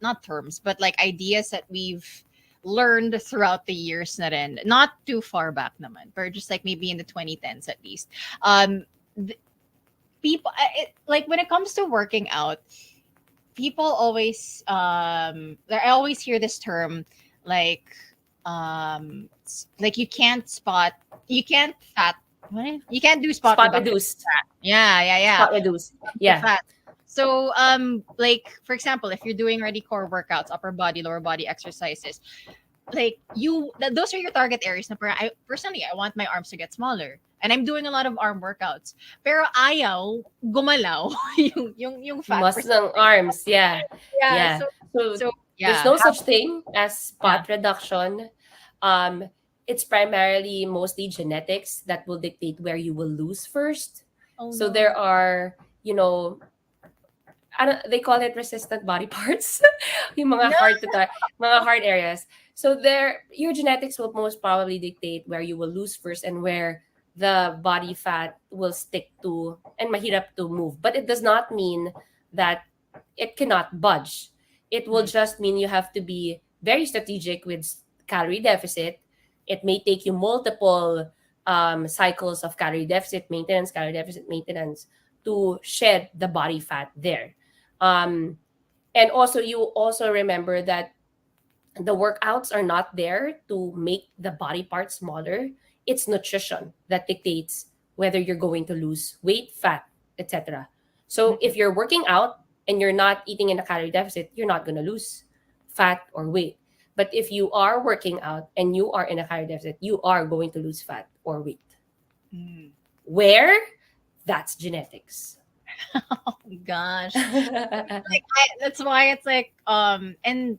not terms, but like ideas that we've learned throughout the years na rin. Not too far back naman, but just like maybe in the 2010s at least. Um th- like when it comes to working out, people always I always hear this term like like you can't fat you can't do spot Spot reduction reduced. fat. Yeah. Spot reduced. The Yeah. fat. So like for example, if you're doing already core workouts, upper body, lower body exercises, like those are your target areas na parang I want my arms to get smaller. And I'm doing a lot of arm workouts. Pero ayaw gumalaw yung fat Muscle percentage. arms. Yeah. Yeah. Yeah. So So there's yeah. no such thing as Yeah. spot reduction. Um, it's primarily mostly genetics that will dictate where you will lose first. Oh So no. there are, they call it resistant body parts. Yung No. mga hard areas. So there, your genetics will most probably dictate where you will lose first and where the body fat will stick to and mahirap to move. But it does not mean that it cannot budge. It will Mm. just mean you have to be very strategic with calorie deficit. It may take you multiple cycles of calorie deficit maintenance to shed the body fat there. Um, and also, you also remember that the workouts are not there to make the body part smaller. It's nutrition that dictates whether you're going to lose weight, fat, etc. So Mm-mm. if you're working out and you're not eating in a calorie deficit, you're not going to lose fat or weight. But if you are working out and you are in a calorie deficit, you are going to lose fat or weight. Mm. Where? That's genetics. Oh gosh. That's why it's like and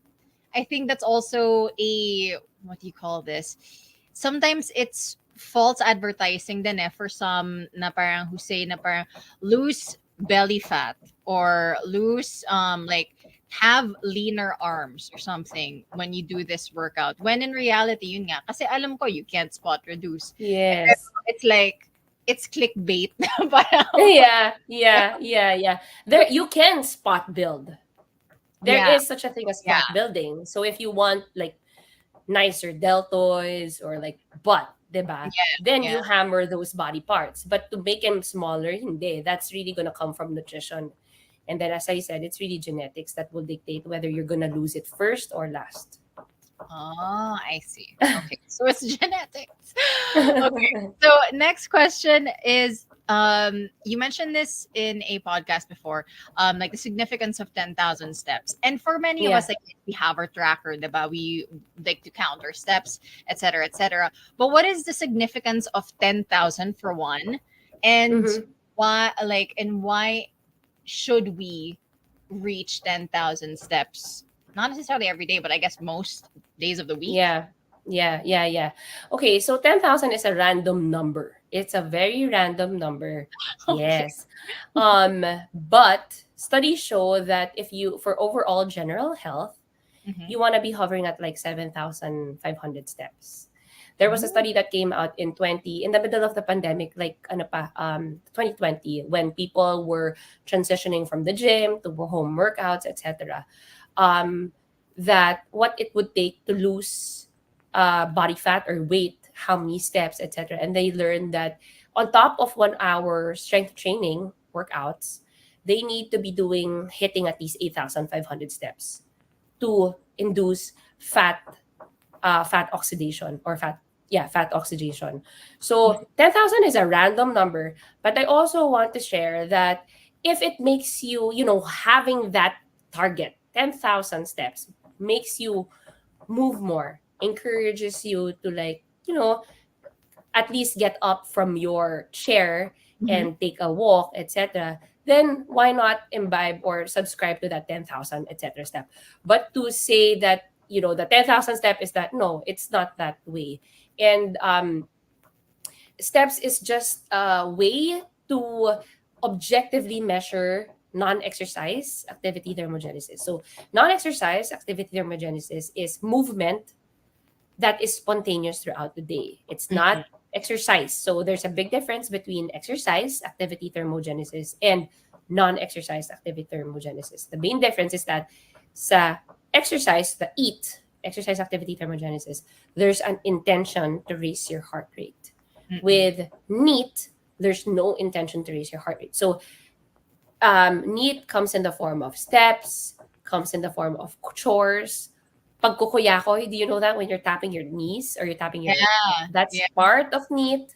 I think that's also a what do you call this? Sometimes it's false advertising then for some na parang who say na parang lose belly fat or lose like have leaner arms or something when you do this workout. When in reality, yun nga, kasi alam ko you can't spot reduce. Yes. It's like it's clickbait. Parang, Yeah. There you can spot build. There yeah, is such a thing as yeah, spot building. So if you want like nicer deltoids or like butt, diba? Then yeah. you hammer those body parts. But to make them smaller, hindi. That's really gonna come from nutrition. And then as I said, it's really genetics that will dictate whether you're gonna lose it first or last. Oh, I see. Okay. So it's genetics. Okay. So next question is you mentioned this in a podcast before, like the significance of 10,000 steps. And for many of Yeah. us, like we have our tracker, diba? We like to count our steps, etc., etc. But what is the significance of 10,000 for one? And Mm-hmm. why should we reach 10,000 steps? Not necessarily every day, but I guess most days of the week. Yeah. Okay, so 10,000 is a random number. It's a very random number. Okay. Yes. But studies show that if you, for overall general health, Mhm. you want to be hovering at like 7,500 steps. There was a Oh. study that came out in the middle of the pandemic, like 2020, when people were transitioning from the gym to home workouts, etc. Um, that what it would take to lose body fat or weight, how many steps, etc. And they learned that on top of 1 hour strength training workouts, they need to be hitting at least 8,500 steps to induce fat oxidation or fat oxidation. So 10,000 is a random number, but I also want to share that if it makes you, having that target, 10,000 steps, makes you move more, encourages you to like, at least get up from your chair Mhm. and take a walk, etc., then why not imbibe or subscribe to that 10,000, etc. step? But to say that, the 10,000 step is that, no, it's not that way. And steps is just a way to objectively measure non-exercise activity thermogenesis. So non-exercise activity thermogenesis is movement that is spontaneous throughout the day. It's Mm-mm. not exercise. So there's a big difference between exercise activity thermogenesis and non-exercise activity thermogenesis. The main difference is that sa exercise activity thermogenesis, there's an intention to raise your heart rate. Mm-mm. With NEAT, there's no intention to raise your heart rate. So NEAT comes in the form of steps, comes in the form of chores, pagkukuyako, do you know that when you're tapping your knees or you're tapping your, Yeah. that's Yeah. part of NEAT.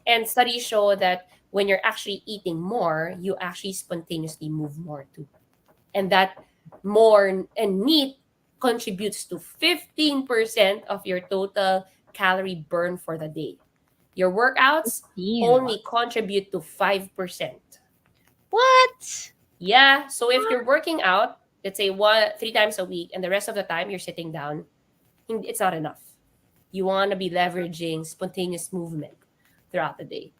And studies show that when you're actually eating more, you actually spontaneously move more too. And that more and NEAT contributes to 15% of your total calorie burn for the day. Your workouts 15. only contribute to 5%. What? Yeah. So if you're working out, let's say 3 times a week, and the rest of the time you're sitting down, it's not enough. You want to be leveraging spontaneous movement throughout the day.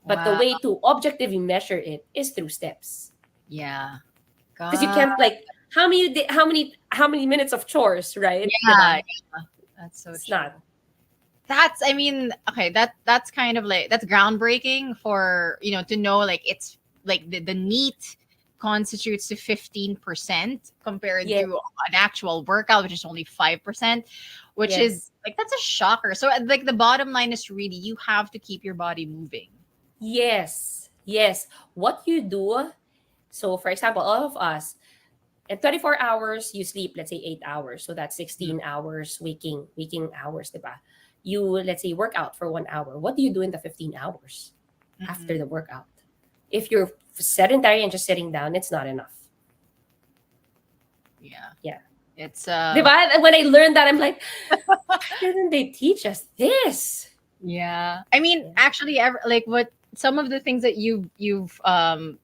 But the Wow. way to objectively measure it is through steps. Yeah. Because you God. can't like how many minutes of chores, right? Yeah. Diba? That's so It's true. not. That's, I mean, okay, that's kind of like, that's groundbreaking for, to know, like, it's like the NEAT constitutes to 15% compared Yeah. to an actual workout, which is only 5%, which Yes. is like, that's a shocker. So like the bottom line is really, you have to keep your body moving. Yes. Yes. What you do, so for example, all of us, at 24 hours, you sleep, let's say 8 hours. So that's 16 hours waking hours, diba? You, let's say, work out for 1 hour. What do you do in the 15 hours after Mm-mm. the workout? If you're sedentary and just sitting down, it's not enough. Yeah. Yeah. It's Diba? And when I learned that, I'm like, why didn't they teach us this? yeah. I mean, actually, like what some of the things that you've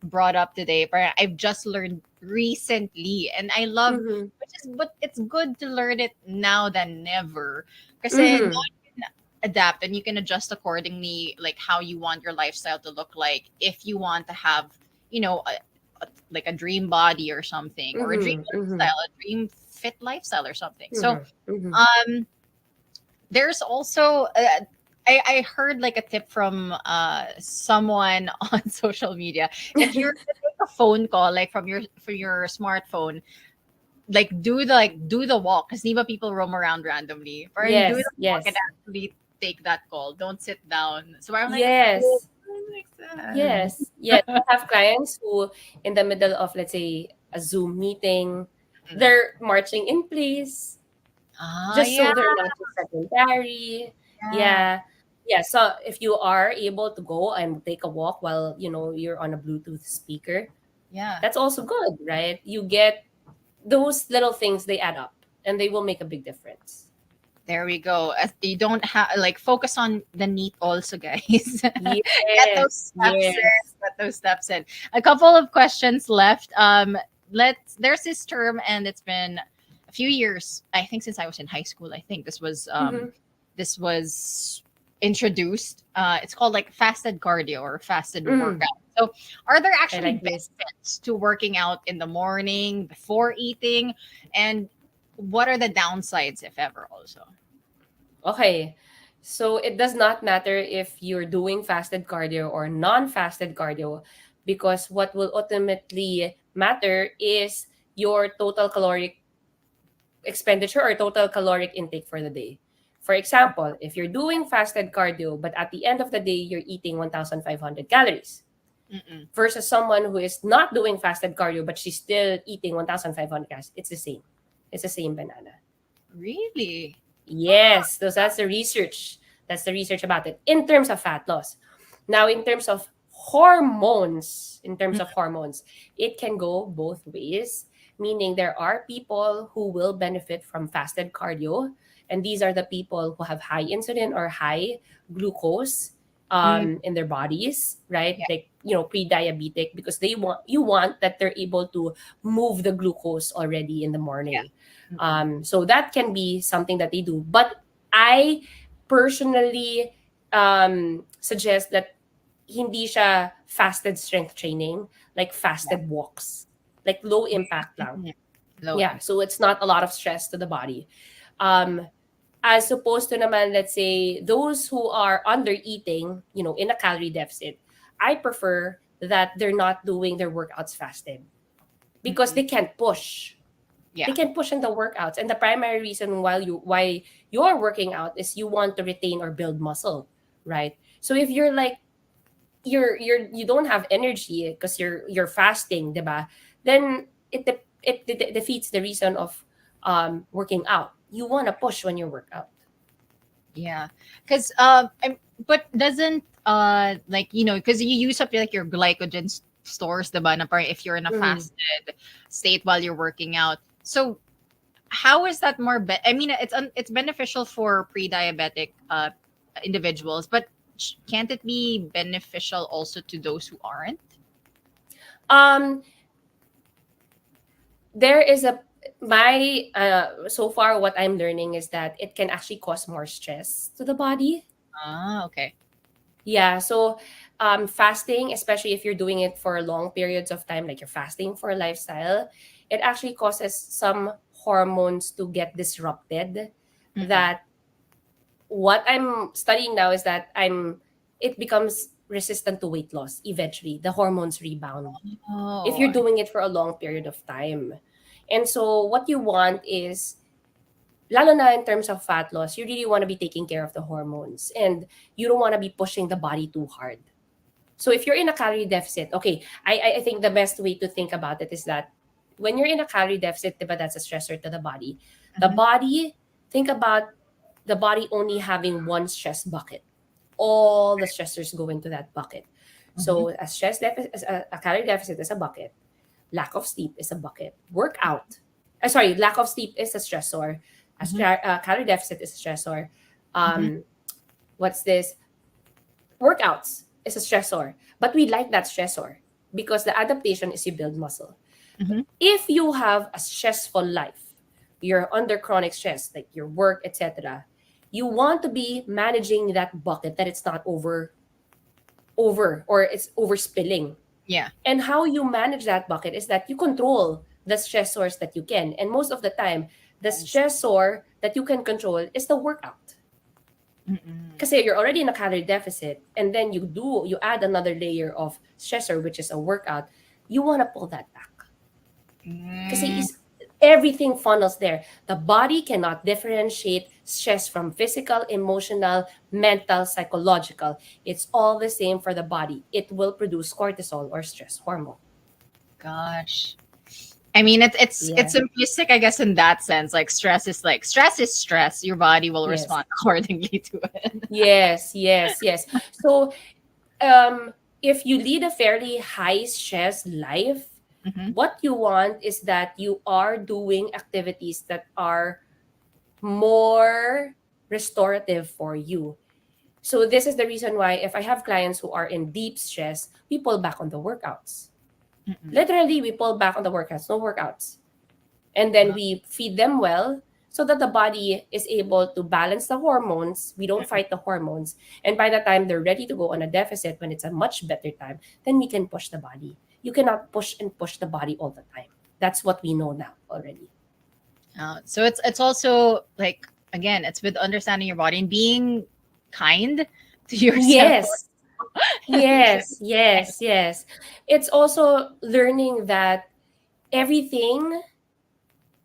brought up today, but I've just learned recently, and I love, Mm-hmm. which is, but it's good to learn it now than never, because now Mm-hmm. you can adapt and you can adjust accordingly, like how you want your lifestyle to look like. If you want to have, like a dream body or something, or a dream Mm-hmm. Mm-hmm. lifestyle, a dream fit lifestyle or something. So, Mm-hmm. Mm-hmm. there's also I heard like a tip from someone on social media. If you're to take a phone call, like from your smartphone, like do the walk, because Niba people roam around randomly. Or you do the Yes. walk and Yes. actually take that call. Don't sit down. So I'm like, oh, Yes. that makes sense. Yes. Yes. I have clients who, in the middle of, let's say, a Zoom meeting, Mm. they're marching in place Ah, just yeah, so they're not too sedentary. yeah, Yeah. Yeah. So if you are able to go and take a walk while, you're on a Bluetooth speaker, yeah. that's also good, right? You get those little things, they add up and they will make a big difference. There we go. As you don't have, like, focus on the NEAT also, guys. Get Yes. those steps in. Yes. Get those steps in. A couple of questions left. There's this term, and it's been a few years. I think since I was in high school. I think Mm-hmm. this was introduced. It's called like fasted cardio or fasted Mm. workout. So, are there I actually like this. benefits to working out in the morning before eating, and what are the downsides, if ever, also? Okay. So it does not matter if you're doing fasted cardio or non-fasted cardio, because what will ultimately matter is your total caloric expenditure or total caloric intake for the day. For example, if you're doing fasted cardio, but at the end of the day, you're eating 1,500 calories Mm-mm. versus someone who is not doing fasted cardio, but she's still eating 1,500 calories, it's the same. It's the same banana. Really? Yes, so that's the research. That's the research about it in terms of fat loss. Now, in terms of hormones, it can go both ways. Meaning, there are people who will benefit from fasted cardio, and these are the people who have high insulin or high glucose Mm, in their bodies, right? yeah. Like, pre-diabetic, because you want that they're able to move the glucose already in the Yeah. morning. Mm-mm. So that can be something that they do. But I personally suggest that hindi siya fasted strength training, like Yeah. fasted walks, like low impact lang. Mhm. Low Yeah, impact. so it's not a lot of stress to the body. Um, as opposed to naman, let's say, those who are under eating, in a calorie deficit, I prefer that they're not doing their workouts fasted because Mm-mm. they can't push. They Yeah. can push in the workouts, and the primary reason why you're working out is you want to retain or build muscle, right? So if you're like you don't have energy because you're fasting, diba? Then it defeats the reason of working out. You want to push when you work out. Yeah, because but doesn't like because you use up like your glycogen stores, the na parang if you're in a Mhm. fasted state while you're working out. So how is that more? I mean, it's beneficial for pre-diabetic individuals, but can't it be beneficial also to those who aren't? Um, there is a my so far what I'm learning is that it can actually cause more stress to the body. Ah, okay. Yeah, so fasting, especially if you're doing it for long periods of time, like you're fasting for a lifestyle, it actually causes some hormones to get disrupted. Mm-mm. That what I'm studying now is that it becomes resistant to weight loss eventually. The hormones rebound if Oh, you're doing it for a long period of time. And so what you want is, lalo na in terms of fat loss, you really want to be taking care of the hormones and you don't want to be pushing the body too hard. So if you're in a calorie deficit, okay, I think the best way to think about it is that when you're in a calorie deficit, diba, that's a stressor to the body. The mhm, body, think about the body only having one stress bucket. All the stressors go into that bucket. mhm, So a calorie deficit is a bucket. Lack of sleep is a bucket. Workout, sorry, lack of sleep is a stressor. mhm, A calorie deficit is a stressor. mhm, Um, what's this? Workouts is a stressor, but we like that stressor because the adaptation is you build muscle. mhm. If you have a stressful life, you're under chronic stress, like your work, etc., you want to be managing that bucket that it's not over or it's overspilling. Yeah. And how you manage that bucket is that you control the stressors that you can. And most of the time, the stressor that you can control is the workout. Mm-mm. Because you're already in a calorie deficit, and then you add another layer of stressor, which is a workout, you want to pull that back. Because Mm. everything funnels there. The body cannot differentiate stress from physical, emotional, mental, psychological. It's all the same for the body. It will produce cortisol or stress hormone. Gosh. I mean, it's Yeah. simplistic, I guess, in that sense. Like stress is stress. Your body will Yes. respond accordingly to it. Yes. Yes. Yes. So, um, if you lead a fairly high stress life, Mhm. what you want is that you are doing activities that are more restorative for you. So this is the reason why if I have clients who are in deep stress, we pull back on the workouts. Mm-mm. Literally, we pull back on the workouts, no workouts. And then we feed them well so that the body is able to balance the hormones. We don't fight the hormones. And by the time they're ready to go on a deficit, when it's a much better time, then we can push the body. You cannot push and push the body all the time. That's what we know now already. So it's also like again, it's with understanding your body and being kind to yourself. Yes. Yes, yes, yes. It's also learning that everything,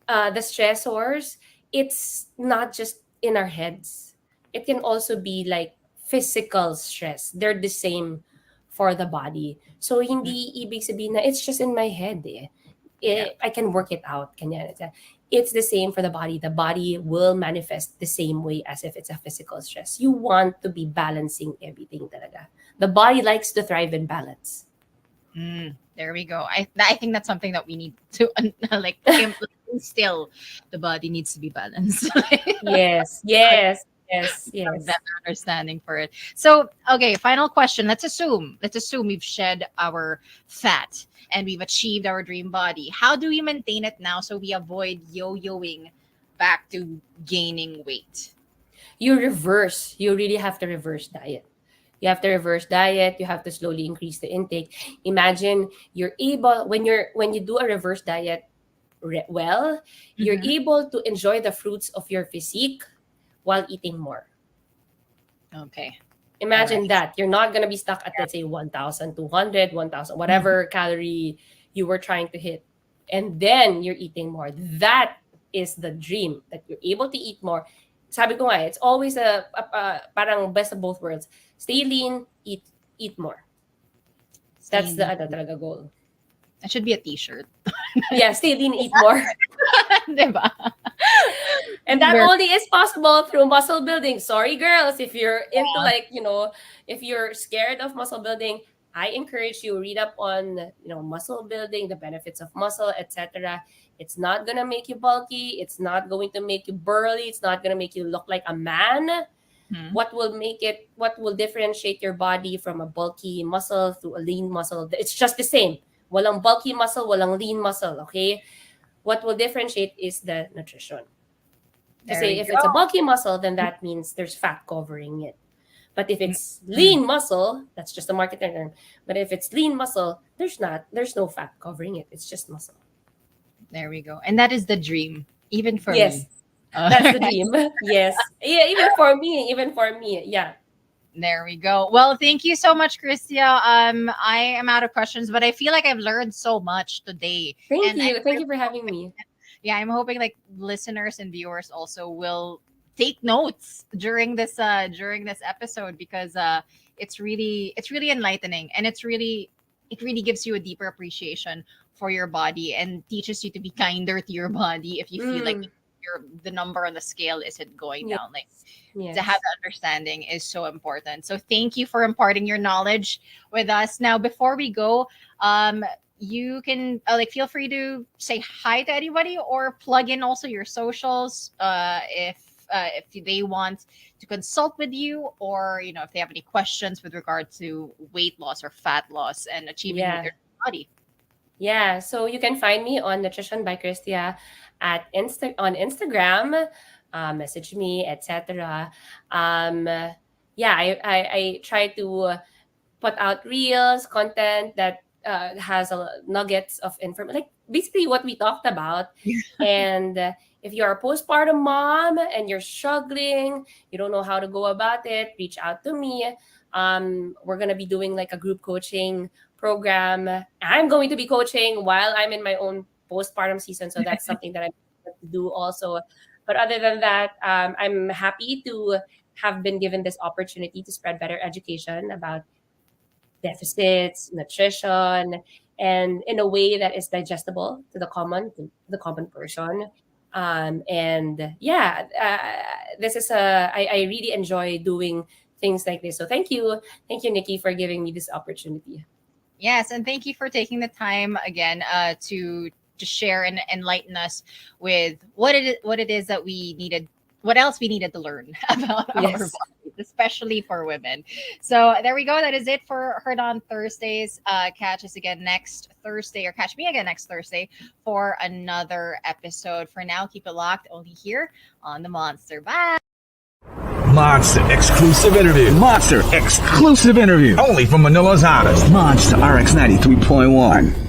the stressors, it's not just in our heads. It can also be like physical stress. They're the same for the body. So hindi ibig sabihin na it's just in my head eh. Yeah. I can work it out. Kanya. It's the same for the body. The body will manifest the same way as if it's a physical stress. You want to be balancing everything talaga. The body likes to thrive in balance. There we go. I think that's something that we need to like instill. The body needs to be balanced. Yes, yes, yes, A yes. better understanding for it. So, okay, final question. Let's assume we've shed our fat and we've achieved our dream body. How do we maintain it now so we avoid yo-yoing back to gaining weight? You really have to reverse diet. You have to reverse diet. You have to slowly increase the intake. Imagine you're able when you do a reverse diet well, you're Mhm. able to enjoy the fruits of your physique while eating more. Okay. All right. Imagine that. You're not going to be stuck at, let's say, 1,200, 1,000, Mhm. whatever calorie you were trying to hit. And then you're eating more. That is the dream, that you're able to eat more. Sabi ko nga, it's always parang best of both worlds. Stay lean, eat more. That's the Stay talaga goal. That should be a t-shirt. Yeah, stay lean, eat more. Diba? And that Very- only is possible through muscle building. Sorry, girls, if you're into if you're scared of muscle building, I encourage you read up on muscle building, the benefits of muscle, etc. It's not gonna make you bulky. It's not going to make you burly. It's not gonna make you look like a man. Mhm. What will differentiate your body from a bulky muscle to a lean muscle? It's just the same. Walang bulky muscle, walang lean muscle. Okay, what will differentiate is the nutrition. There Kasi you if it's a go. bulky muscle, then that means there's fat covering it. But if it's Mm-hmm. lean muscle, that's just a marketing term. But if it's lean muscle, there's no fat covering it. It's just muscle. There we go. And that is the dream, even for Yes, me. that's the dream. Yes. Yeah, even for me. Yeah. There we go. Well, thank you so much, Kristia. I am out of questions, but I feel like I've learned so much today. Thank And you. Thank you for having me. Yeah, I'm hoping like listeners and viewers also will take notes during this episode, because it's really enlightening, and it really gives you a deeper appreciation for your body and teaches you to be kinder to your body if you feel like the number on the scale isn't going Yes. down. Like, Yes. to have that understanding is so important. So thank you for imparting your knowledge with us. Now, before we go, you can feel free to say hi to anybody or plug in also your socials if they want to consult with you, or if they have any questions with regard to weight loss or fat loss and achieving with your body. Yeah, so you can find me on Nutrition by Kristia on Instagram. Message me, etc. I try to put out reels, content that has nuggets of information, like basically what we talked about. And if you're a postpartum mom and you're struggling, you don't know how to go about it, reach out to me. We're gonna be doing like a group coaching program. I'm going to be coaching while I'm in my own postpartum season, so that's something that I'm going to do also. But other than that, I'm happy to have been given this opportunity to spread better education about deficits, nutrition, and in a way that is digestible to the common person. This is I really enjoy doing things like this. So thank you, Nikki, for giving me this opportunity. Yes, and thank you for taking the time again to share and enlighten us with what it is that we needed, what else we needed to learn about our bodies, especially for women. So there we go. That is it for Heard on Thursdays. Catch us again next Thursday, or catch me again next Thursday for another episode. For now, keep it locked only here on The Monster. Bye. Monster exclusive interview. Monster exclusive interview. Only from Manila's hottest. Monster RX93.1.